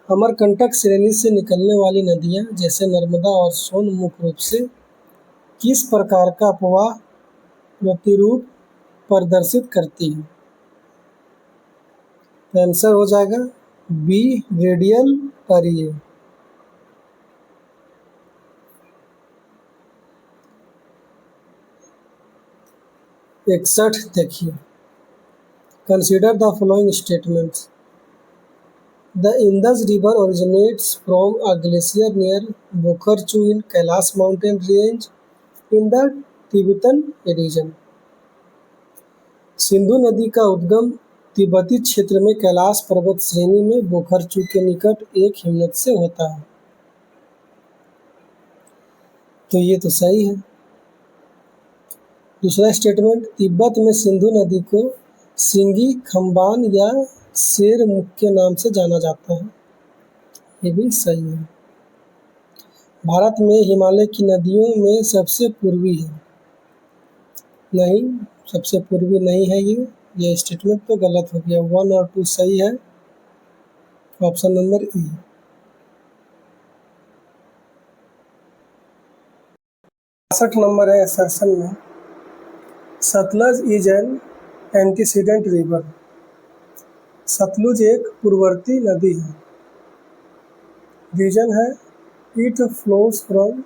Amarkantak श्रेणी से निकलने वाली नदियाँ जैसे नर्मदा और सोन मुख्य रूप से किस प्रकार का प्रवाह प्रतिरूप प्रदर्शित करती हैं? आंसर हो जाएगा बी, रेडियल परिय। इकसठ देखिए, consider the following statements. The Indus river originates from a glacier near Bokharchu in Kailash mountain range in the Tibetan region. Sindhu नदी का उद्गम तिब्बती क्षेत्र में कैलाश पर्वत श्रेणी में बोखरचू के निकट एक हिमनद से होता है, तो ये तो सही है। दूसरा स्टेटमेंट, तिब्बत में सिंधु नदी को सिंगी खम्बान या शेर मुख के नाम से जाना जाता है, ये भी सही है। भारत में हिमालय की नदियों में सबसे पूर्वी है, नहीं, सबसे पूर्वी नहीं है ये स्टेटमेंट तो गलत हो गया। 1 और 2 सही है, ऑप्शन नंबर ई। 62 नंबर है सेशन में, Sutlej is an antecedent river. Sutlej एक पूर्ववर्ती नदी है। रीजन है, it flows from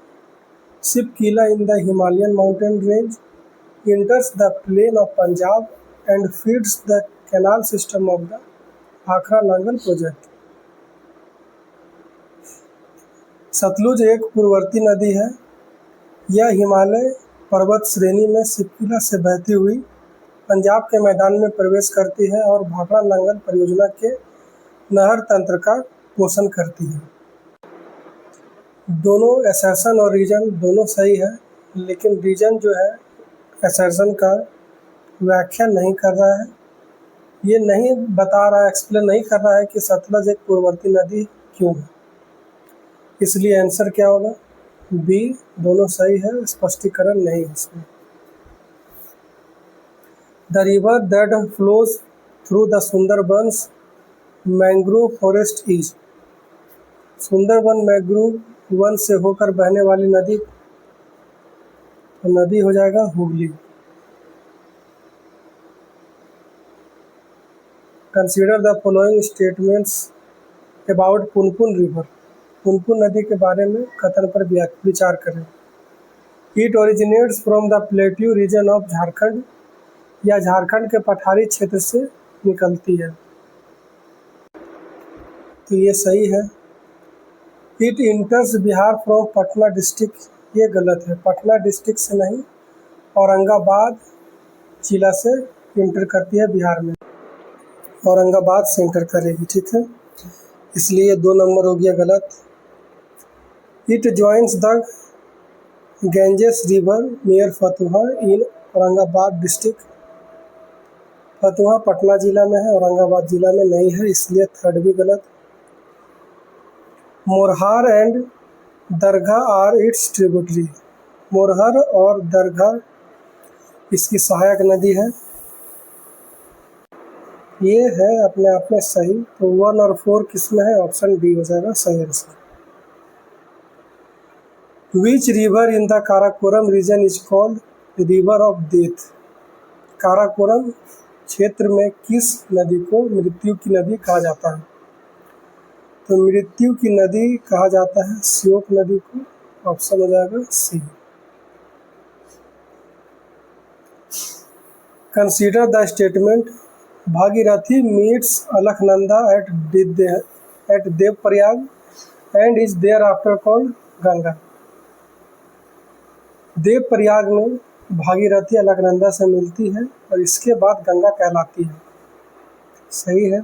Shipki La in the Himalayan mountain range, enters the plain of Punjab and feeds the canal system of the Akhra Nangal project. Sutlej एक पूर्ववर्ती नदी है। यह हिमालय पर्वत श्रेणी में शिपकीला से बहती हुई पंजाब के मैदान में प्रवेश करती है और भाखड़ा नांगल परियोजना के नहर तंत्र का पोषण करती है। दोनों असर्शन और रीजन दोनों सही है, लेकिन रीजन जो है असर्शन का व्याख्या नहीं कर रहा है, ये नहीं बता रहा है, एक्सप्लेन नहीं कर रहा है कि सतलज एक पूर्ववर्ती नदी क्यों है। इसलिए आंसर क्या होगा, बी, दोनों सही है, स्पष्टीकरण नहीं है इसमें। The river that flows through the Sundarbans mangrove forest is. Sundarban mangrove one से होकर बहने वाली नदी, तो नदी हो जाएगा Hooghly. Consider the following statements about Punpun river. Punpun नदी के बारे में कथन पर विचार करें। It originates from the plateau region of Jharkhand. या झारखंड के पठारी क्षेत्र से निकलती है, तो ये सही है। It इंटर्स Bihar from Patna district, ये गलत है, पटना डिस्ट्रिक्ट से नहीं, औरंगाबाद जिला से इंटर करती है बिहार में, औरंगाबाद से इंटर करेगी, ठीक है, इसलिए 2 नंबर हो गया गलत। It joins the Ganges river near Fatuha in Aurangabad district. Fatuha Patna जिला में है, औरंगाबाद जिला में नहीं है, इसलिए 3rd भी गलत। Morhar and Dargah are its tributary. Morhar और दरगाह इसकी सहायक नदी है। ये है अपने आप में सही, तो 1 और 4 किस में है, ऑप्शन डी हो जाएगा सही answer. Which river in the Karakoram region is called river of death. Karakoram क्षेत्र में किस नदी को मृत्यु की नदी कहा जाता है, तो मृत्यु की नदी कहा जाता है श्योक नदी को, ऑप्शन हो जाएगा C. Consider the statement Bhagirathi meets Alaknanda at Devprayag and is thereafter called Ganga. Devprayag में भागीरथी अलकनंदा से मिलती है और इसके बाद गंगा कहलाती है, सही है।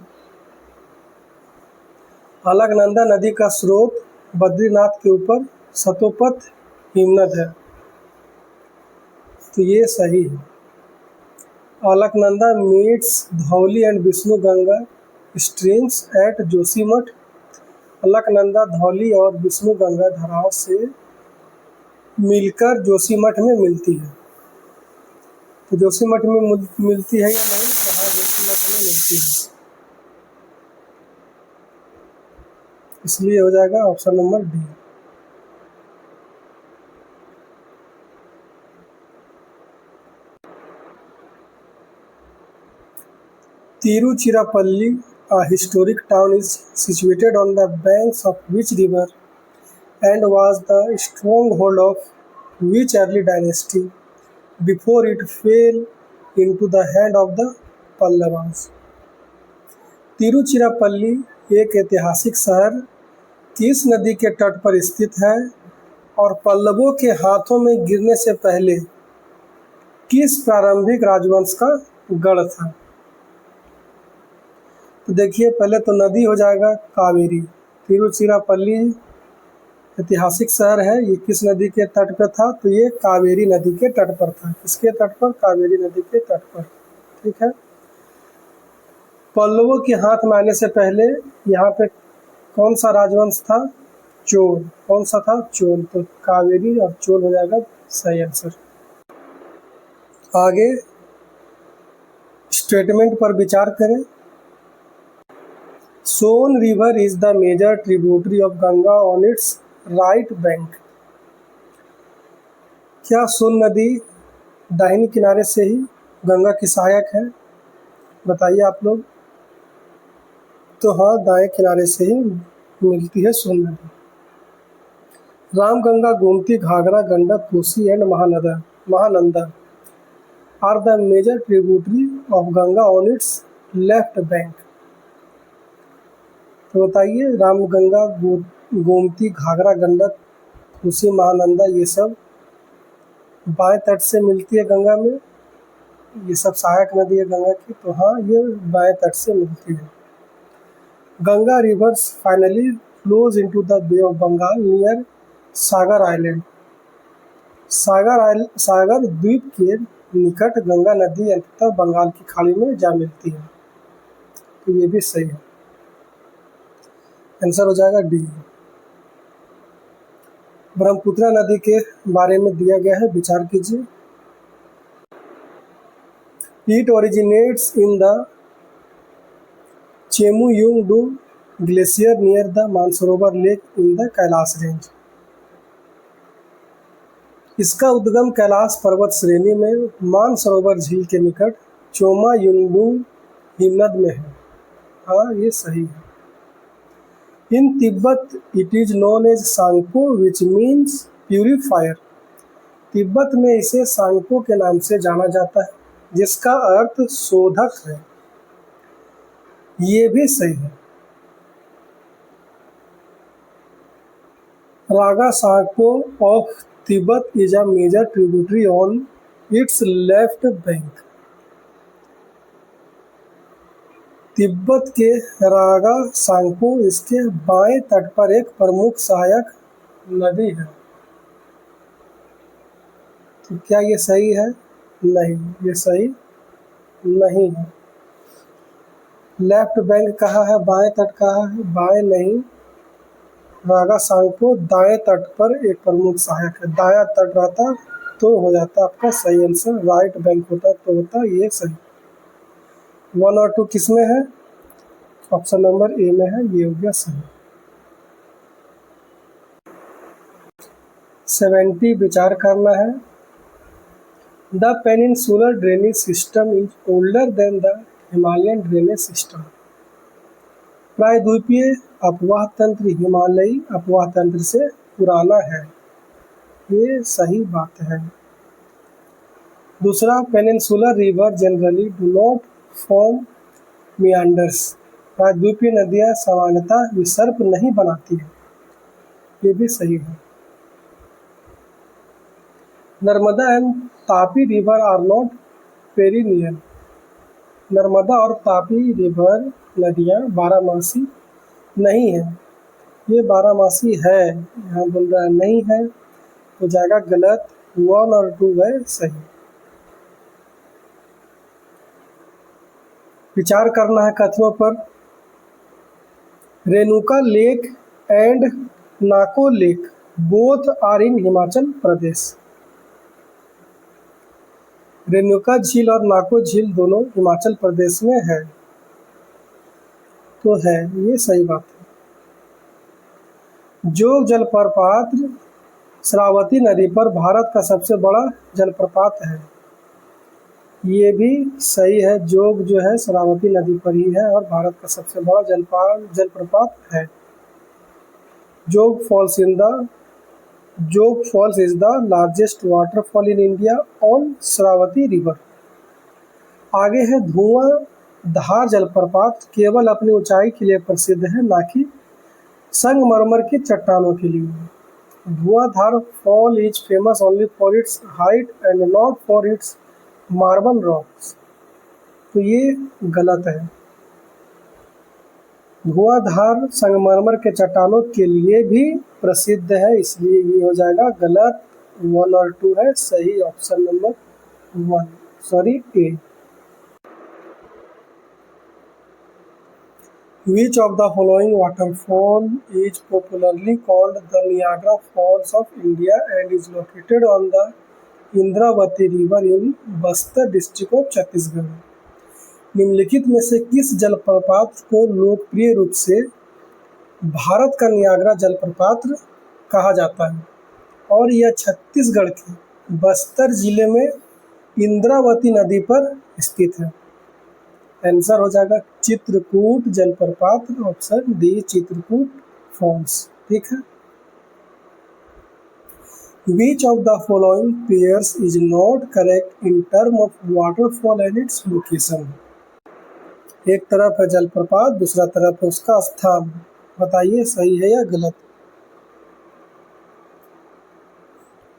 अलकनंदा नदी का स्रोत बद्रीनाथ के ऊपर सतोपथ हिमनद है, तो ये सही है। Alaknanda meets Dhauli and Vishnu Ganga streams at Joshimath. Alaknanda Dhauli और विष्णु गंगा धाराओं से मिलकर जोशीमठ में मिलती है, तो जोशीमठ में मिलती है या नहीं, तो हाँ जोशीमठ में मिलती है, इसलिए हो जाएगा option number D. Tiruchirappalli, a historic town, is situated on the banks of which river and was the stronghold of which early dynasty before it fell into the hand of the Pallavas? Tiruchirappalli एक ऐतिहासिक शहर किस नदी के तट पर स्थित है और पल्लवों के हाथों में गिरने से पहले किस प्रारंभिक राजवंश का गढ़ था? तो देखिए पहले तो नदी हो जाएगा कावेरी। तिरुचिरापल्ली ऐतिहासिक शहर है, ये किस नदी के तट पर था, तो ये कावेरी नदी के तट पर था। किसके तट पर? कावेरी नदी के तट पर, ठीक है। पल्लवों के हाथ में आने से पहले यहाँ पे कौन सा राजवंश था? चोल। कौन सा था? चोल। तो कावेरी और चोल हो जाएगा सही आंसर। आगे स्टेटमेंट पर विचार करें। Son river is the major tributary of Ganga on its right bank. क्या सोन नदी दाहिनी किनारे से ही गंगा की सहायक है? बताइए आप लोग। तो हाँ, दाएं किनारे से ही मिलती है सोन नदी। Ramganga, Gomti, Ghaghara, Gandak, Kosi and Mahananda are the major tributary of Ganga on its left bank. तो बताइए, रामगंगा, गोमती, घाघरा, गंडक, कोसी, महानंदा, ये सब बाएं तट से मिलती है गंगा में, ये सब सहायक नदी है गंगा की, तो हाँ ये बाएं तट से मिलती है। Ganga rivers finally flows into the bay of Bengal near Sagar island. Sagar द्वीप के निकट गंगा नदी अंततः बंगाल की खाड़ी में जा मिलती है, तो ये भी सही है। आंसर हो जाएगा डी। ब्रह्मपुत्र नदी के बारे में दिया गया है, विचार कीजिए। It originates in the Chemayungdung glacier near the Mansarovar lake in the Kailash range. इसका उद्गम कैलाश पर्वत श्रेणी में मानसरोवर झील के निकट चोमा युंगडू हिमनद में है। हाँ ये सही है। In Tibet it is known as Tsangpo which means purifier. Tibet में इसे सांगपो के नाम से जाना जाता है, जिसका अर्थ शोधक है। ये भी सही है। Raga Tsangpo of Tibet is a major tributary on its left bank. Tibet के रागा सांगपो इसके बाएं तट पर एक प्रमुख सहायक नदी है। तो क्या ये सही है? नहीं, ये सही नहीं है। लेफ्ट बैंक कहाँ है? बाएं तट कहाँ है? बाएं नहीं, रागा सांगपो दाएं तट पर एक प्रमुख सहायक है। दायां तट रहता तो हो जाता आपका सही आंसर, राइट बैंक होता तो होता ये सही। 1 और 2 किस में है? ऑप्शन नंबर ए में है, ये हो गया सही। 70 विचार करना है। The peninsular drainage system is older than the Himalayan drainage system. प्रायद्वीपीय अपवाह तंत्र हिमालयी अपवाह तंत्र से पुराना है, ये सही बात है। दूसरा, peninsular river generally do not form मियांडर्स। प्रायद्वीपीय नदियाँ सामान्यतः विसर्प नहीं बनाती है, ये भी सही है। Narmada and Tapi river are not perennial. Narmada और तापी रिवर नदियाँ बारहमासी नहीं है, ये बारहमासी है, यहाँ बोल रहा है नहीं है, तो जाएगा गलत। 1 और 2 है सही। विचार करना है कथनों पर। Renuka lake and Nako lake both are in Himachal Pradesh. Renuka झील और नाको झील दोनों हिमाचल प्रदेश में है, तो है, ये सही बात है। जोग जलप्रपात श्रावती नदी पर भारत का सबसे बड़ा जलप्रपात है, ये भी सही है। जोग जो है श्रावती नदी पर ही है और भारत का सबसे बड़ा जलप्रपात है। Jog falls is the largest waterfall in India on Sharavati river. आगे है धुआंधार जलप्रपात केवल अपनी ऊंचाई के लिए प्रसिद्ध है, ना कि संगमरमर की चट्टानों के लिए। धुआंधार fall is famous only for its height and not for its marble rocks, तो ये गलत है। धुआंधार संगमरमर के चट्टानों के लिए भी प्रसिद्ध है, इसलिए ये हो जाएगा गलत। 1 और 2 है सही, option number 1 sorry A. Which of the following waterfall is popularly called the Niagara Falls of India and is located on the Indravati river in Bastar district of Chhattisgarh. निम्नलिखित में से किस जलप्रपात को लोकप्रिय रूप से भारत का नियाग्रा जलप्रपात कहा जाता है और यह छत्तीसगढ़ के बस्तर जिले में इंद्रावती नदी पर स्थित है? आंसर हो जाएगा चित्रकूट जलप्रपात, ऑप्शन डी चित्रकूट फॉल्स, ठीक है। Which of the following pairs is not correct in terms of waterfall and its location? एक तरफ है जलप्रपात, दूसरा तरफ है उसका स्थान, बताइए सही है या गलत।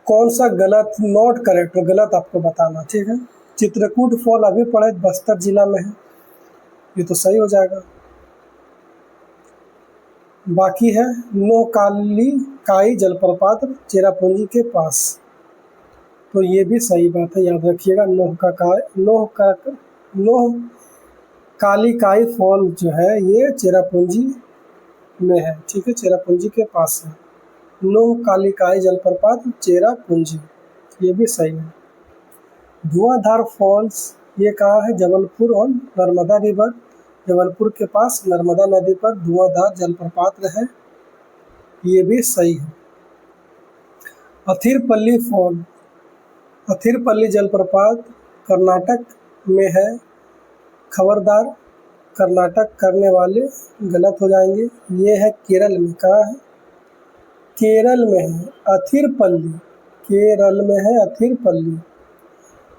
कौन सा गलत, नॉट करेक्ट हो, गलत आपको बताना, ठीक है। चित्रकूट फॉल अभी पढ़े बस्तर जिला में है, ये तो सही हो जाएगा। बाकी है नोहकालीकाई जलप्रपात चेरापूंजी के पास, तो ये भी सही बात है, याद रखिएगा। नोहकालीकाई फॉल जो है ये चेरापूंजी में है, ठीक है, चेरापूंजी के पास है। नोहकालीकाई जलप्रपात चेरापूंजी, ये भी सही है। धुआंधार फॉल्स ये कहाँ है? जबलपुर और नर्मदा रिवर, जबलपुर के पास नर्मदा नदी पर धुआंधार जलप्रपात है, ये भी सही है। अथिरपल्ली फॉल, अथिरपल्ली जलप्रपात कर्नाटक में है, खबरदार कर्नाटक करने वाले गलत हो जाएंगे। ये है केरल में, कहाँ है? केरल में है अथिरपल्ली, केरल में है अथिरपल्ली,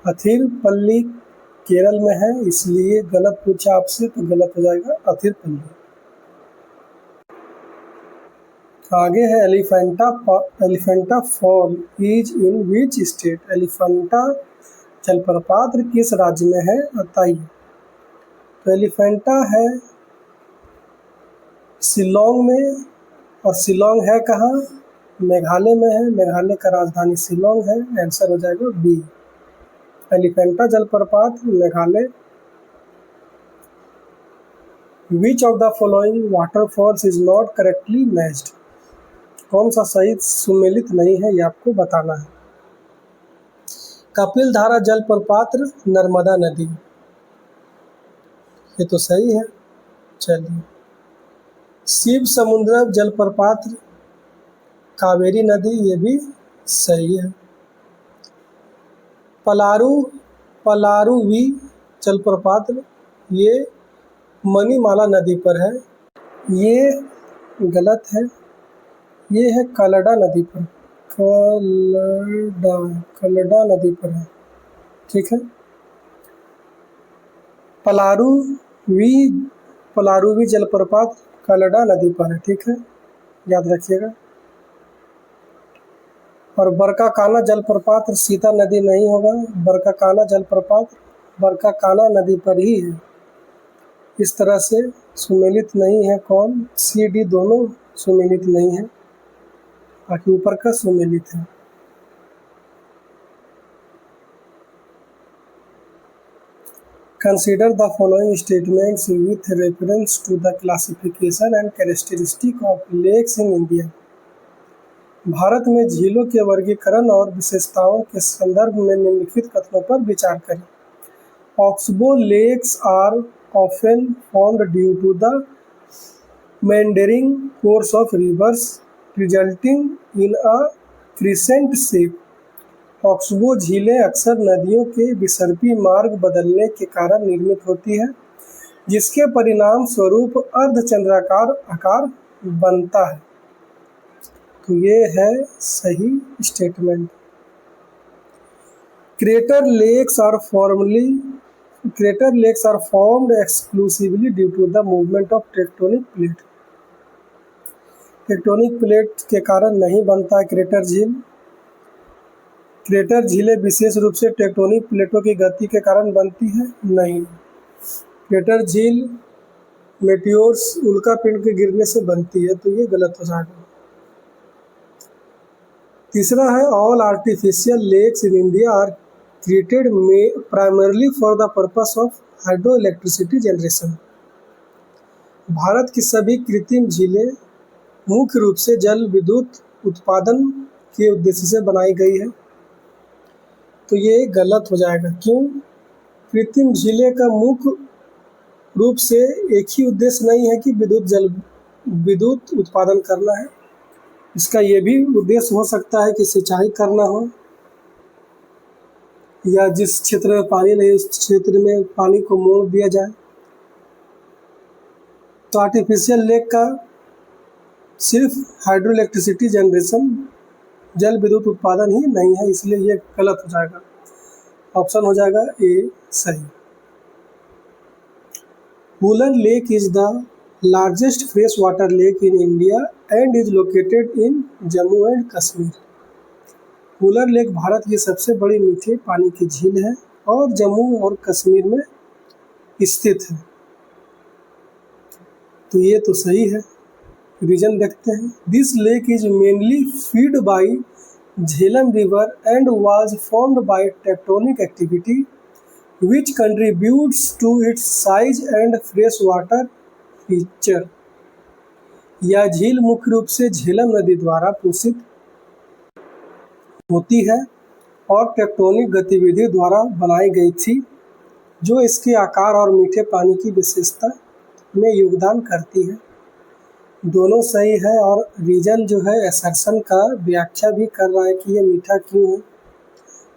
अथिरपल्ली केरल में है, इसलिए गलत पूछा आपसे तो गलत हो जाएगा अथिरपल्ली। आगे है Elephanta fall is in which state. Elephanta जलप्रपात किस राज्य में है बताइए। तो एलिफेंटा है शिलोंग में, और शिलोंग है कहाँ? मेघालय में है। मेघालय का राजधानी शिलोंग है। आंसर हो जाएगा बी, एलिफेंटा जलप्रपात मेघालय। विच of the following waterfalls is not correctly matched? कौन सा सही सुमेलित नहीं है, ये आपको बताना है। कपिल धारा जलप्रपात नर्मदा नदी, ये तो सही है। चलिए, शिव समुद्र जलप्रपात कावेरी नदी, ये भी सही है। पलारुवी जलप्रपात ये मणिमाला नदी पर है, ये गलत है। ये है कलडा नदी पर, कलडा नदी पर है, ठीक है। पलारुवी जलप्रपात कलडा नदी पर है, ठीक है, याद रखिएगा। और बरकाकाना जलप्रपात सीता नदी नहीं होगा, बरकाकाना जलप्रपात बरकाकाना नदी पर ही है। इस तरह से सुमेलित नहीं है कौन? सी डी दोनों सुमेलित नहीं है, बाकी ऊपर का सुमेलित है। Consider the following statements with reference to the classification and characteristic of lakes in India. Bharat में झीलों के वर्गीकरण और विशेषताओं के संदर्भ में निम्नलिखित कथनों पर विचार करें। Oxbow lakes are often formed due to the meandering course of rivers resulting in a crescent shape. Oxbow झीलें अक्सर नदियों के विसर्पी मार्ग बदलने के कारण निर्मित होती है, जिसके परिणाम स्वरूप अर्धचंद्राकार आकार बनता है। तो ये है सही statement. Crater lakes are formed exclusively due to the movement of tectonic plate. Tectonic plate के कारण नहीं बनता है क्रेटर झील। क्रेटर झीलें विशेष रूप से टेक्टोनिक प्लेटों की गति के कारण बनती है? नहीं। क्रेटर झील मेटियोर्स उल्कापिंड के गिरने से बनती है, तो ये गलत हो जाएगा। तीसरा है all artificial lakes in India are created primarily for the purpose of hydro electricity generation. Bharat की सभी कृत्रिम झीलें मुख्य रूप से जल विद्युत उत्पादन के उद्देश्य से बनाई गई है, तो ये गलत हो जाएगा। क्यों? कृत्रिम झीलें का मुख्य रूप से एक ही उद्देश्य नहीं है कि विद्युत उत्पादन करना है। इसका ये भी उद्देश्य हो सकता है कि सिंचाई करना हो, या जिस क्षेत्र में पानी नहीं उस क्षेत्र में पानी को मोड़ दिया जाए। तो आर्टिफिशियल लेक का सिर्फ हाइड्रो इलेक्ट्रिसिटी जनरेशन, जल विद्युत उत्पादन ही नहीं है, इसलिए ये गलत हो जाएगा। ऑप्शन हो जाएगा ए सही। Woollen lake is the largest fresh water lake in India and is located in Jammu and Kashmir. Woollen lake Bharat की सबसे बड़ी मीठे पानी की झील है और जम्मू और कश्मीर में स्थित है, तो ये तो सही है। रीजन देखते हैं। This lake is mainly feed by Jhelum river and was formed by tectonic activity which contributes to its size and fresh water feature. यह झील मुख्य रूप से झेलम नदी द्वारा पोषित होती है और टेक्टोनिक गतिविधि द्वारा बनाई गई थी, जो इसके आकार और मीठे पानी की विशेषता में योगदान करती है। दोनों सही है, और रीजन जो है असर्शन का व्याख्या भी कर रहा है कि ये मीठा क्यों है,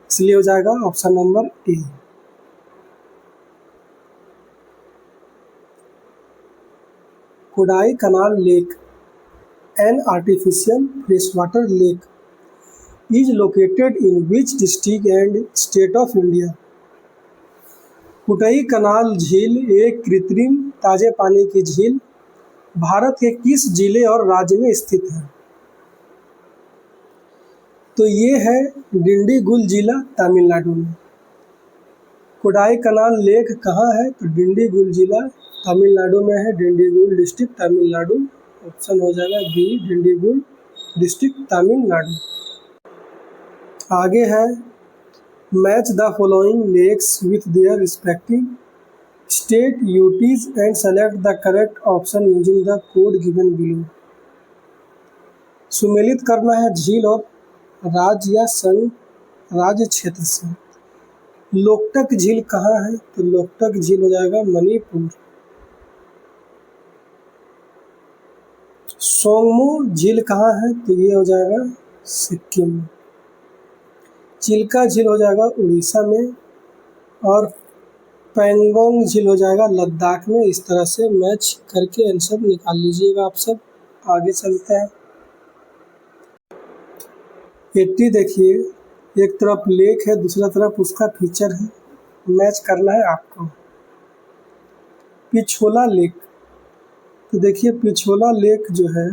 इसलिए हो जाएगा option number A. Kodaikanal lake, an artificial freshwater lake, is located in which district and state of India. Kodaikanal झील एक कृत्रिम ताजे पानी की झील भारत के किस जिले और राज्य में स्थित है? तो ये है डिंडीगुल जिला तमिलनाडु में। कोडाई कनाल लेक कहाँ है? तो डिंडीगुल जिला तमिलनाडु में है, डिंडीगुल डिस्ट्रिक्ट तमिलनाडु। ऑप्शन हो जाएगा बी, डिंडीगुल डिस्ट्रिक्ट तमिलनाडु। आगे है match the following lakes with their respective state UTs and select the correct option using the code given below. सुमेलित करना है झील और राज्य या संघ राज्य क्षेत्र से। लोकटक झील कहाँ है? तो लोकटक झील हो जाएगा मणिपुर। सोंगमू झील कहाँ है? तो ये हो जाएगा सिक्किम। चिल्का झील हो जाएगा उड़ीसा में, और पैंगोंग झील हो जाएगा लद्दाख में। इस तरह से मैच करके आंसर निकाल लीजिएगा आप सब। आगे चलते हैं। 80 देखिए, एक तरफ लेक है, दूसरा तरफ उसका फीचर है, मैच करना है आपको। पिछोला लेक, तो देखिए पिछोला लेक जो है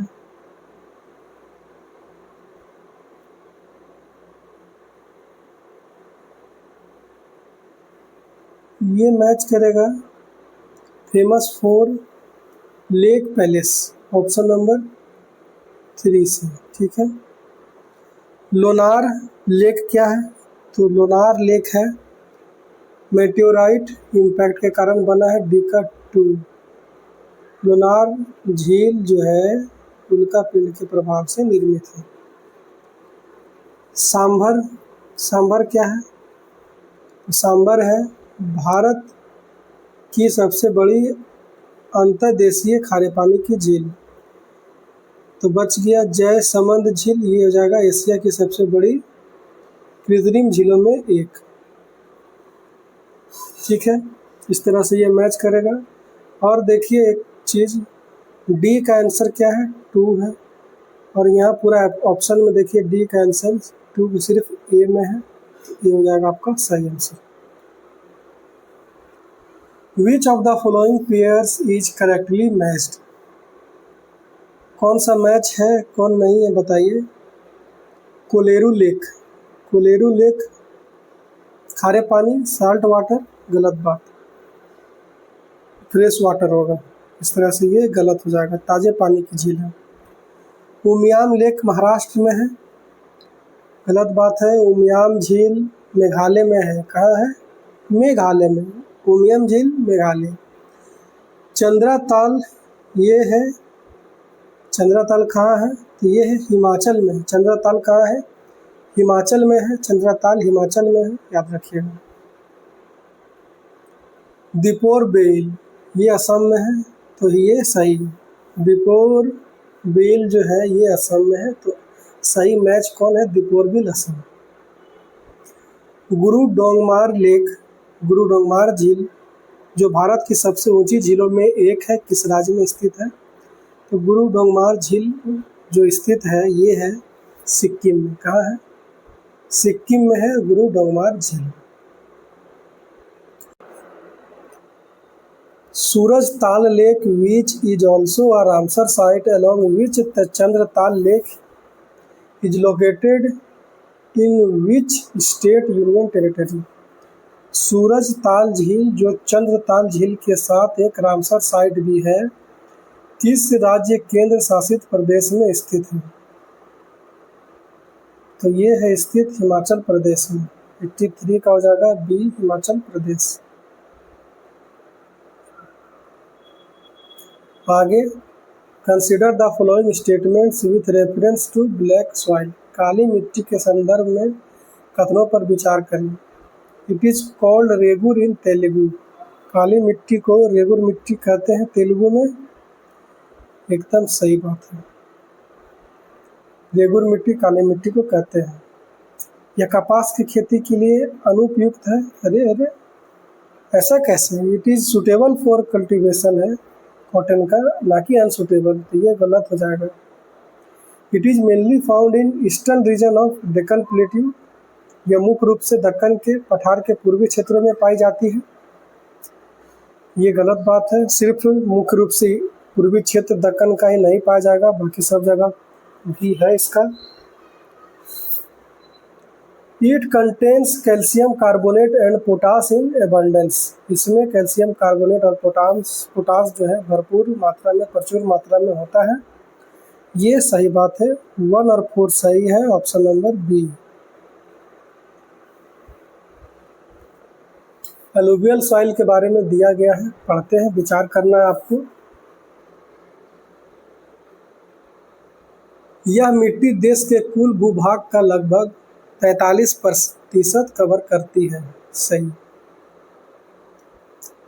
ये मैच करेगा famous for lake palace, option number 3 से। ठीक है। लोनार लेक क्या है? तो लोनार लेक है मेटेओराइट इम्पैक्ट के कारण बना है, डिका 2। लोनार झील जो है उल्कापिंड के प्रभाव से निर्मित है। सांभर, सांभर क्या है? सांभर है भारत की सबसे बड़ी अंतर्देशीय खारे पानी की झील। तो बच गया जयसमंद झील, ये हो जाएगा एशिया की सबसे बड़ी कृत्रिम झीलों में एक। ठीक है, इस तरह से ये मैच करेगा। और देखिए एक चीज़, डी का आंसर क्या है? 2 है, और यहाँ पूरा ऑप्शन में देखिए डी का आंसर 2 सिर्फ ए में है, ये हो जाएगा आपका सही answer. Which of the following pairs is correctly matched? कौन सा मैच है कौन नहीं है बताइए। कोलेरू लेक, कोलेरू लेक खारे पानी साल्ट वाटर, गलत बात, फ्रेश वाटर होगा, इस तरह से ये गलत हो जाएगा, ताज़े पानी की झील है। उमियाम लेक महाराष्ट्र में है, गलत बात है। उमियाम झील मेघालय में है। कहाँ है? मेघालय में, उमियम झील मेघालय। चंद्रा ताल ये है, चंद्रा ताल कहाँ है? तो ये है हिमाचल में। चंद्रा ताल कहाँ है? हिमाचल में है, चंद्रा ताल हिमाचल में है, याद रखिएगा। दीपोर बेल ये असम में है, तो ये सही। दीपोर बेल जो है ये असम में है, तो सही मैच कौन है? दीपोर बेल असम। गुरु डोंगमार लेक, गुरु डोंगमार झील जो भारत की सबसे ऊंची झीलों में एक है, किस राज्य में स्थित है? तो गुरु डोंगमार झील जो स्थित है ये है सिक्किम में। कहाँ है? सिक्किम में है गुरु डोंगमार झील। सूरज ताल lake which is also a Ramsar site along which the Chandratal lake is located in which state union territory? सूरज ताल झील जो चंद्रताल झील के साथ एक रामसर साइट भी है, किस राज्य केंद्र शासित प्रदेश में स्थित है? तो ये है स्थित हिमाचल प्रदेश में। 83 का हो जाएगा बी, हिमाचल प्रदेश। आगे, consider the following statements with reference to black soil. काली मिट्टी के संदर्भ में कथनों पर विचार करें। It is called regur in Telugu. काली मिट्टी को रेगुर मिट्टी कहते हैं तेलुगु में, एकदम सही बात है। रेगुर मिट्टी काली मिट्टी को कहते हैं। यह कपास की खेती के लिए अनुपयुक्त है। अरे अरे ऐसा कैसे? It is suitable for cultivation है कॉटन का, ना कि अनसुटेबल, तो ये गलत हो जाएगा। It is mainly found in eastern region of Deccan plateau. यह मुख्य रूप से दक्कन के पठार के पूर्वी क्षेत्रों में पाई जाती है, ये गलत बात है। सिर्फ मुख्य रूप से पूर्वी क्षेत्र दक्कन का ही नहीं पाया जाएगा, बाकी सब जगह भी है इसका। It contains calcium carbonate and potash in abundance. इसमें कैल्शियम कार्बोनेट और पोटास जो है भरपूर मात्रा में, प्रचुर मात्रा में होता है। ये सही बात है, 1 और 4 सही है, option number B. Alluvial soil के बारे में दिया गया है, पढ़ते हैं, विचार करना है आपको। यह मिट्टी देश के कुल भूभाग का लगभग 43% कवर करती है, सही।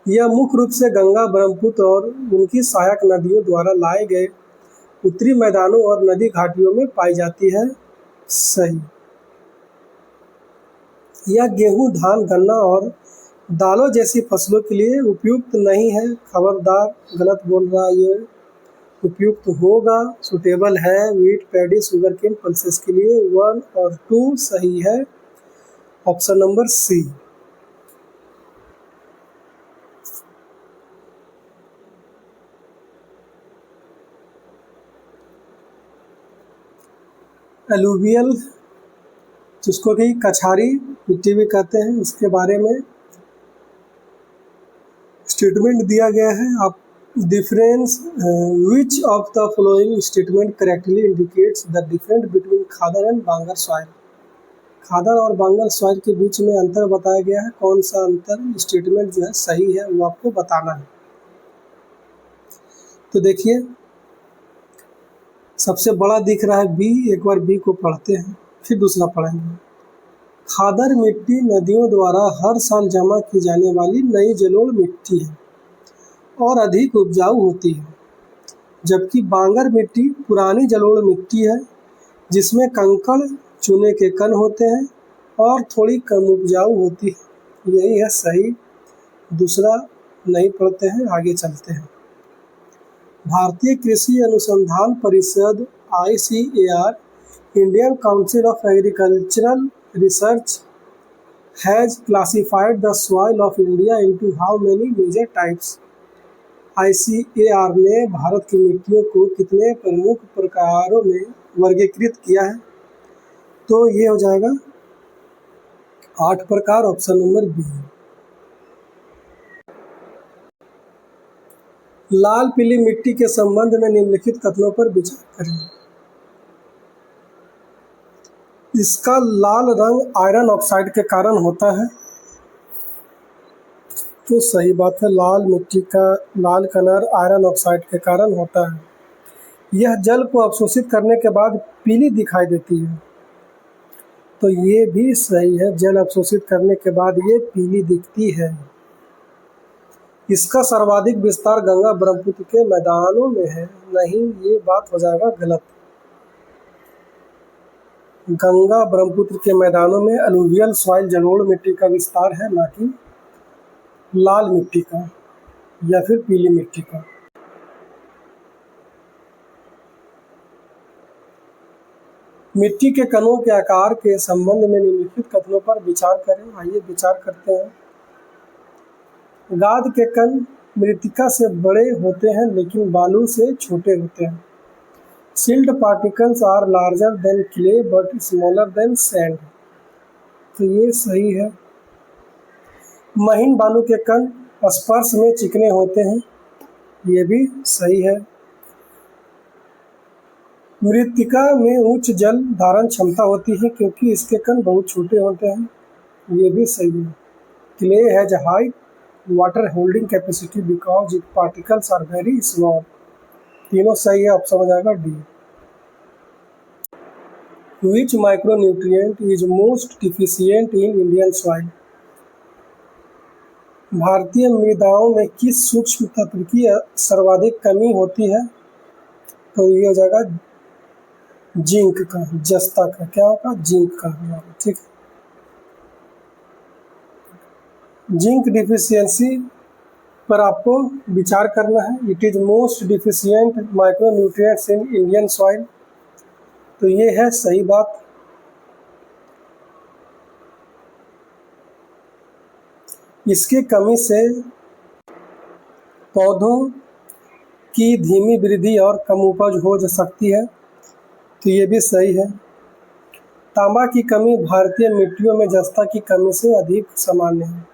यह मुख्य रूप से गंगा, ब्रह्मपुत्र और उनकी सहायक नदियों द्वारा लाए गए उत्तरी मैदानों और नदी घाटियों में पाई जाती है, सही। यह गेहूं, धान, गन्ना और दालों जैसी फसलों के लिए उपयुक्त नहीं है, खबरदार, गलत बोल रहा है ये, उपयुक्त होगा, सुटेबल है wheat, paddy, sugar cane, pulses के लिए। 1 और 2 सही है, ऑप्शन नंबर सी। एलुवियल, जिसको कि कछारी मिट्टी भी कहते हैं, इसके बारे में स्टेटमेंट दिया गया है। आप difference which of the following statement correctly indicates the difference between khadar and bangar soil. Khadar और बांगर सॉइल के बीच में अंतर बताया गया है, कौन सा अंतर स्टेटमेंट जो है सही है वो आपको बताना है। तो देखिए, सबसे बड़ा दिख रहा है बी, एक बार बी को पढ़ते हैं फिर दूसरा पढ़ेंगे। खादर मिट्टी नदियों द्वारा हर साल जमा की जाने वाली नई जलोढ़ मिट्टी है और अधिक उपजाऊ होती है, जबकि बांगर मिट्टी पुरानी जलोढ़ मिट्टी है जिसमें कंकड़, चूने के कण होते हैं और थोड़ी कम उपजाऊ होती है। यही है सही, दूसरा नहीं पढ़ते हैं, आगे चलते हैं। भारतीय कृषि अनुसंधान परिषद ICAR, Indian council of agricultural research, has classified the soil of India into how many major types. ICAR ने भारत की मिट्टियों को कितने प्रमुख प्रकारों में वर्गीकृत किया है? तो ये हो जाएगा 8 प्रकार, ऑप्शन नंबर बी। लाल पीली मिट्टी के संबंध में निम्नलिखित कथनों पर विचार करें। इसका लाल रंग आयरन ऑक्साइड के कारण होता है, तो सही बात है, लाल मिट्टी का लाल कलर आयरन ऑक्साइड के कारण होता है। यह जल को अवशोषित करने के बाद पीली दिखाई देती है, तो ये भी सही है, जल अवशोषित करने के बाद ये पीली दिखती है। इसका सर्वाधिक विस्तार गंगा ब्रह्मपुत्र के मैदानों में है, नहीं, ये बात हो जाएगा गलत। गंगा ब्रह्मपुत्र के मैदानों में एलुवियल सॉइल जलोढ़ मिट्टी का विस्तार है, ना कि लाल मिट्टी का या फिर पीली मिट्टी का। मिट्टी के कणों के आकार के संबंध में निम्नलिखित कथनों पर विचार करें। आइए विचार करते हैं। गाद के कण मृत्तिका से बड़े होते हैं लेकिन बालू से छोटे होते हैं। Silt particles are larger than clay but smaller than sand, तो ये सही है। महीन बालू के कण स्पर्श में चिकने होते हैं, ये भी सही है। मृत्तिका में उच्च जल धारण क्षमता होती है क्योंकि इसके कण बहुत छोटे होते हैं, ये भी सही है। Clay has high water holding capacity because it particles are very small, तीनों सही है, ऑप्शन हो जाएगा D. Which micronutrient is most deficient in Indian soil. भारतीय मृदाओं में किस सूक्ष्म तत्व की सर्वाधिक कमी होती है? तो ये हो जाएगा जिंक का, जस्ता का, क्या होगा, जिंक का, ठीक है। जिंक डिफिशियंसी पर आपको विचार करना है। It is most deficient micronutrients in Indian soil, तो ये है सही बात। इसकी कमी से पौधों की धीमी वृद्धि और कम उपज हो सकती है, तो ये भी सही है। तांबा की कमी भारतीय मिट्टियों में जस्ता की कमी से अधिक सामान्य है।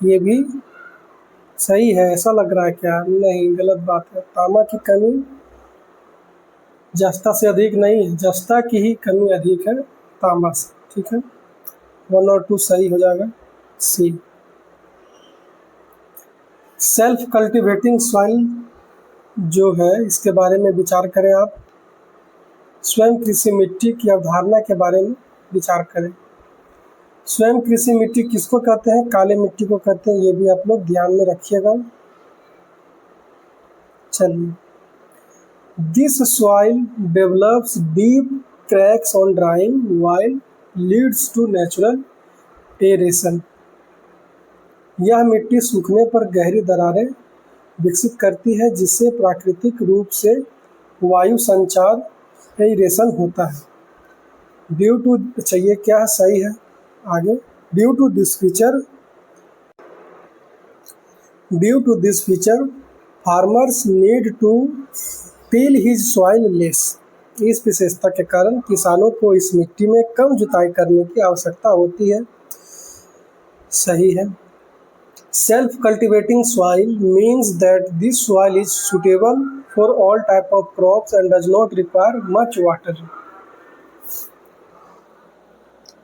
ये भी सही है, ऐसा लग रहा है क्या? नहीं, गलत बात है। तांबा की कमी जस्ता से अधिक नहीं है, जस्ता की ही कमी अधिक है तांबा से। ठीक है, 1 और 2 सही हो जाएगा। सी। सेल्फ कल्टिवेटिंग सॉइल जो है, इसके बारे में विचार करें आप। स्वयं कृषि मिट्टी की अवधारणा के बारे में विचार करें। स्वयं कृषि मिट्टी किसको कहते हैं? काले मिट्टी को कहते हैं। ये भी आप लोग ध्यान में रखिएगा। चलिए, this soil develops deep cracks on drying while leads to natural aeration. यह मिट्टी सूखने पर गहरी दरारें विकसित करती है, जिससे प्राकृतिक रूप से वायु संचार एरेशन होता है। ड्यू टू, चाहिए क्या है? सही है। आगे, due to this feature farmers need to till his soil less. इस विशेषता के कारण किसानों को इस मिट्टी में कम जुताई करने की आवश्यकता होती है। सही है। Self cultivating soil means that this soil is suitable for all type of crops and does not require much water.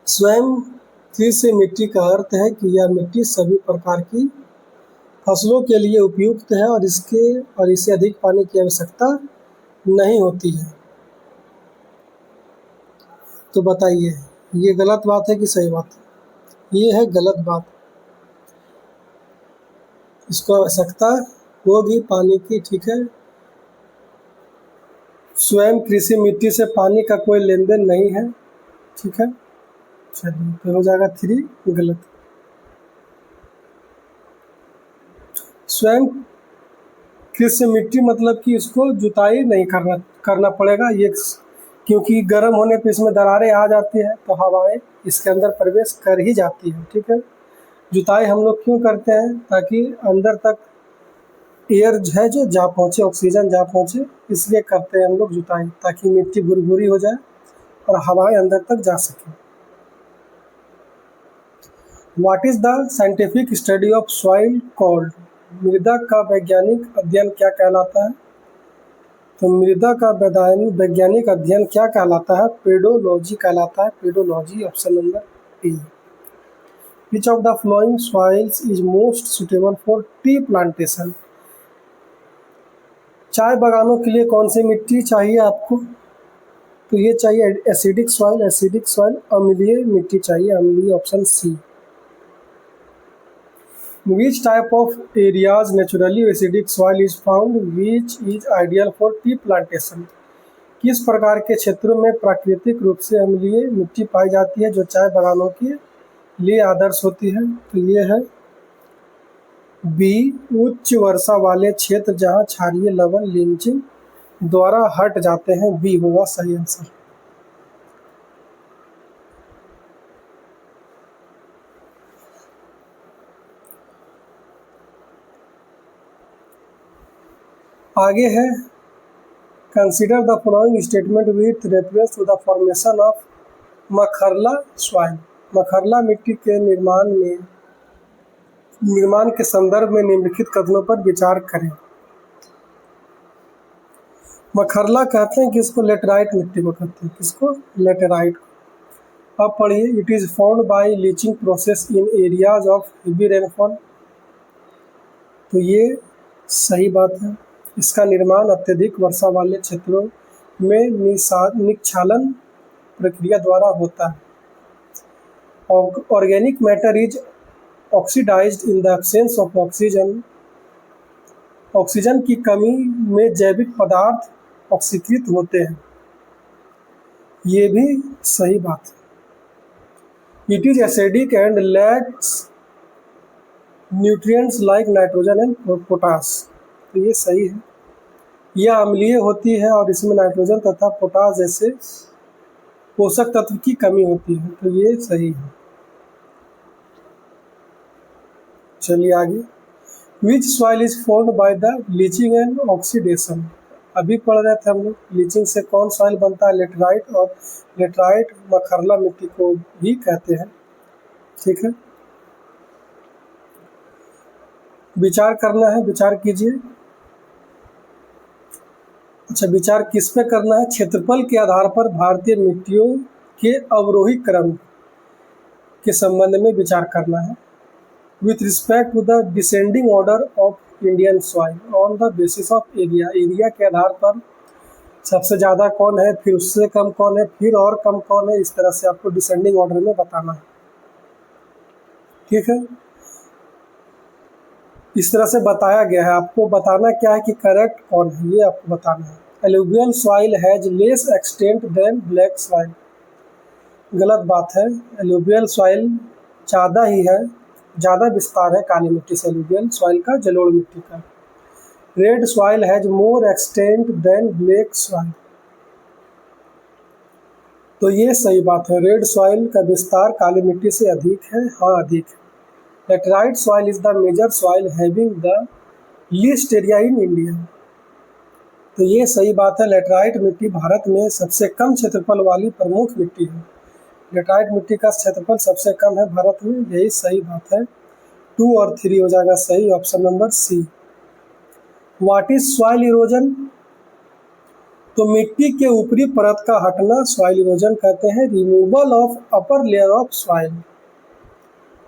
स्वयं कृषि मिट्टी का अर्थ है कि यह मिट्टी सभी प्रकार की फसलों के लिए उपयुक्त है और इसे अधिक पानी की आवश्यकता नहीं होती है। तो बताइए, ये गलत बात है कि सही बात है? ये है गलत बात। इसको आवश्यकता होगी पानी की। ठीक है, स्वयं कृषि मिट्टी से पानी का कोई लेन देन नहीं है। ठीक है, चलिए, तो हो जाएगा 3 गलत। स्वयं कृषि मिट्टी मतलब कि इसको जुताई नहीं करना पड़ेगा। ये क्योंकि गर्म होने पर इसमें दरारें आ जाती है, तो हवाएं इसके अंदर प्रवेश कर ही जाती है। ठीक है, जुताई हम लोग क्यों करते हैं? ताकि अंदर तक एयर है जो जा पहुँचे, ऑक्सीजन जा पहुँचे, इसलिए करते हैं हम लोग जुताई, ताकि मिट्टी भुरभुरी हो जाए और हवाएं अंदर तक जा सकें। What is the scientific study of soil called? मृदा का वैज्ञानिक अध्ययन क्या कहलाता है? तो मृदा का वैज्ञानिक अध्ययन क्या कहलाता है? पेडोलॉजी कहलाता है। Pedology, option number A. Which of the following soils is most suitable for tea plantation? चाय बागानों के लिए कौन सी मिट्टी चाहिए आपको? तो ये चाहिए एसिडिक सॉइल, अम्लीय मिट्टी चाहिए, अम्लीय, option C. Which type of areas naturally acidic soil is found which is ideal for tea plantation? किस प्रकार के क्षेत्रों में प्राकृतिक रूप से अम्लीय मिट्टी पाई जाती है जो चाय बागानों के लिए आदर्श होती है? तो ये है बी, उच्च वर्षा वाले क्षेत्र जहां क्षारीय लवण लिंचिंग द्वारा हट जाते हैं। बी होगा सही आंसर। आगे है, consider the following statement with reference to the formation of makhrala soil. मखरला मिट्टी के निर्माण के संदर्भ में निम्नलिखित कथनों पर विचार करें। मखरला कहते हैं किसको? लेटेराइट मिट्टी को कहते हैं। किसको? लेटेराइट। अब पढ़िए, it is found by leaching process in areas of heavy rainfall. तो ये सही बात है। इसका निर्माण अत्यधिक वर्षा वाले क्षेत्रों में निक्षालन प्रक्रिया द्वारा होता है। Organic matter is oxidised in the absence of oxygen. Oxygen की कमी में जैविक पदार्थ ऑक्सीकृत होते हैं। ये भी सही बात है। It is acidic and lakhs nutrients like nitrogen and potash. तो ये सही है। यह अम्लीय होती है और इसमें नाइट्रोजन तथा पोटास जैसे पोषक तत्व की कमी होती है। तो ये सही है। चलिए आगे, विच soil is formed by the leaching and oxidation? अभी पढ़ रहे थे हम लोग, लीचिंग से कौन सॉइल बनता है, लेटराइट, और लेटराइट मखरला मिट्टी को भी कहते हैं। ठीक है, विचार करना है, विचार कीजिए। अच्छा, विचार किस पे करना है? क्षेत्रफल के आधार पर भारतीय मिट्टियों के अवरोही क्रम के संबंध में विचार करना है। With respect to the descending order of Indian soil on the basis of area, area के आधार पर सबसे ज़्यादा कौन है, फिर उससे कम कौन है, फिर और कम कौन है, इस तरह से आपको डिसेंडिंग ऑर्डर में बताना है। ठीक है, इस तरह से बताया गया है। आपको बताना क्या है कि करेक्ट कौन है, ये आपको बताना है। Alluvial soil has less extent than black soil, गलत बात है। एलुवियल सॉइल ज़्यादा ही है, ज़्यादा विस्तार है काली मिट्टी से एलुवियल सॉइल का, जलोढ़ मिट्टी का। Red soil has more extent than black soil, तो ये सही बात है, रेड सॉइल का विस्तार काली मिट्टी से अधिक है। हाँ, अधिक है। Laterite soil is the major soil having the least area in India, तो ये सही बात है। लेटराइट मिट्टी भारत में सबसे कम क्षेत्रफल वाली प्रमुख मिट्टी है। लेटराइट मिट्टी का क्षेत्रफल सबसे कम है भारत में, यही सही बात है। 2 और 3 हो जाएगा सही, option number C. What is soil erosion? तो मिट्टी के ऊपरी परत का हटना सॉइल इरोजन कहते हैं। Removal of upper layer of soil.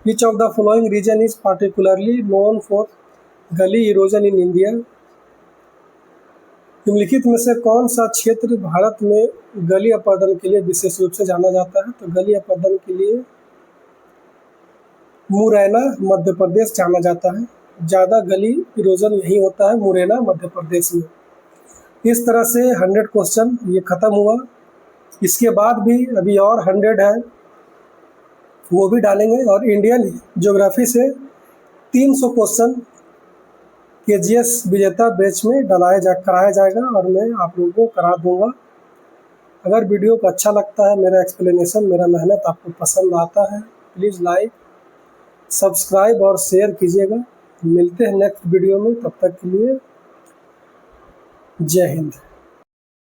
Which of the following region is particularly known for gully erosion in India? निम्नलिखित में से कौन सा क्षेत्र भारत में गली अपरदन के लिए विशेष रूप से जाना जाता है? तो गली अपरदन के लिए मुरैना मध्य प्रदेश जाना जाता है। ज़्यादा गली इरोजन यही होता है मुरैना मध्य प्रदेश में। इस तरह से 100 क्वेश्चन ये ख़त्म हुआ। इसके बाद भी अभी और 100 है, वो भी डालेंगे। और इंडियन ज्योग्राफी से 300 क्वेश्चन KGS विजेता बैच में कराया जाएगा, और मैं आप लोगों को करा दूंगा। अगर वीडियो को अच्छा लगता है, मेरा एक्सप्लेनेशन, मेरा मेहनत आपको पसंद आता है, प्लीज़ लाइक, सब्सक्राइब और शेयर कीजिएगा। मिलते हैं नेक्स्ट वीडियो में, तब तक के लिए जय हिंद।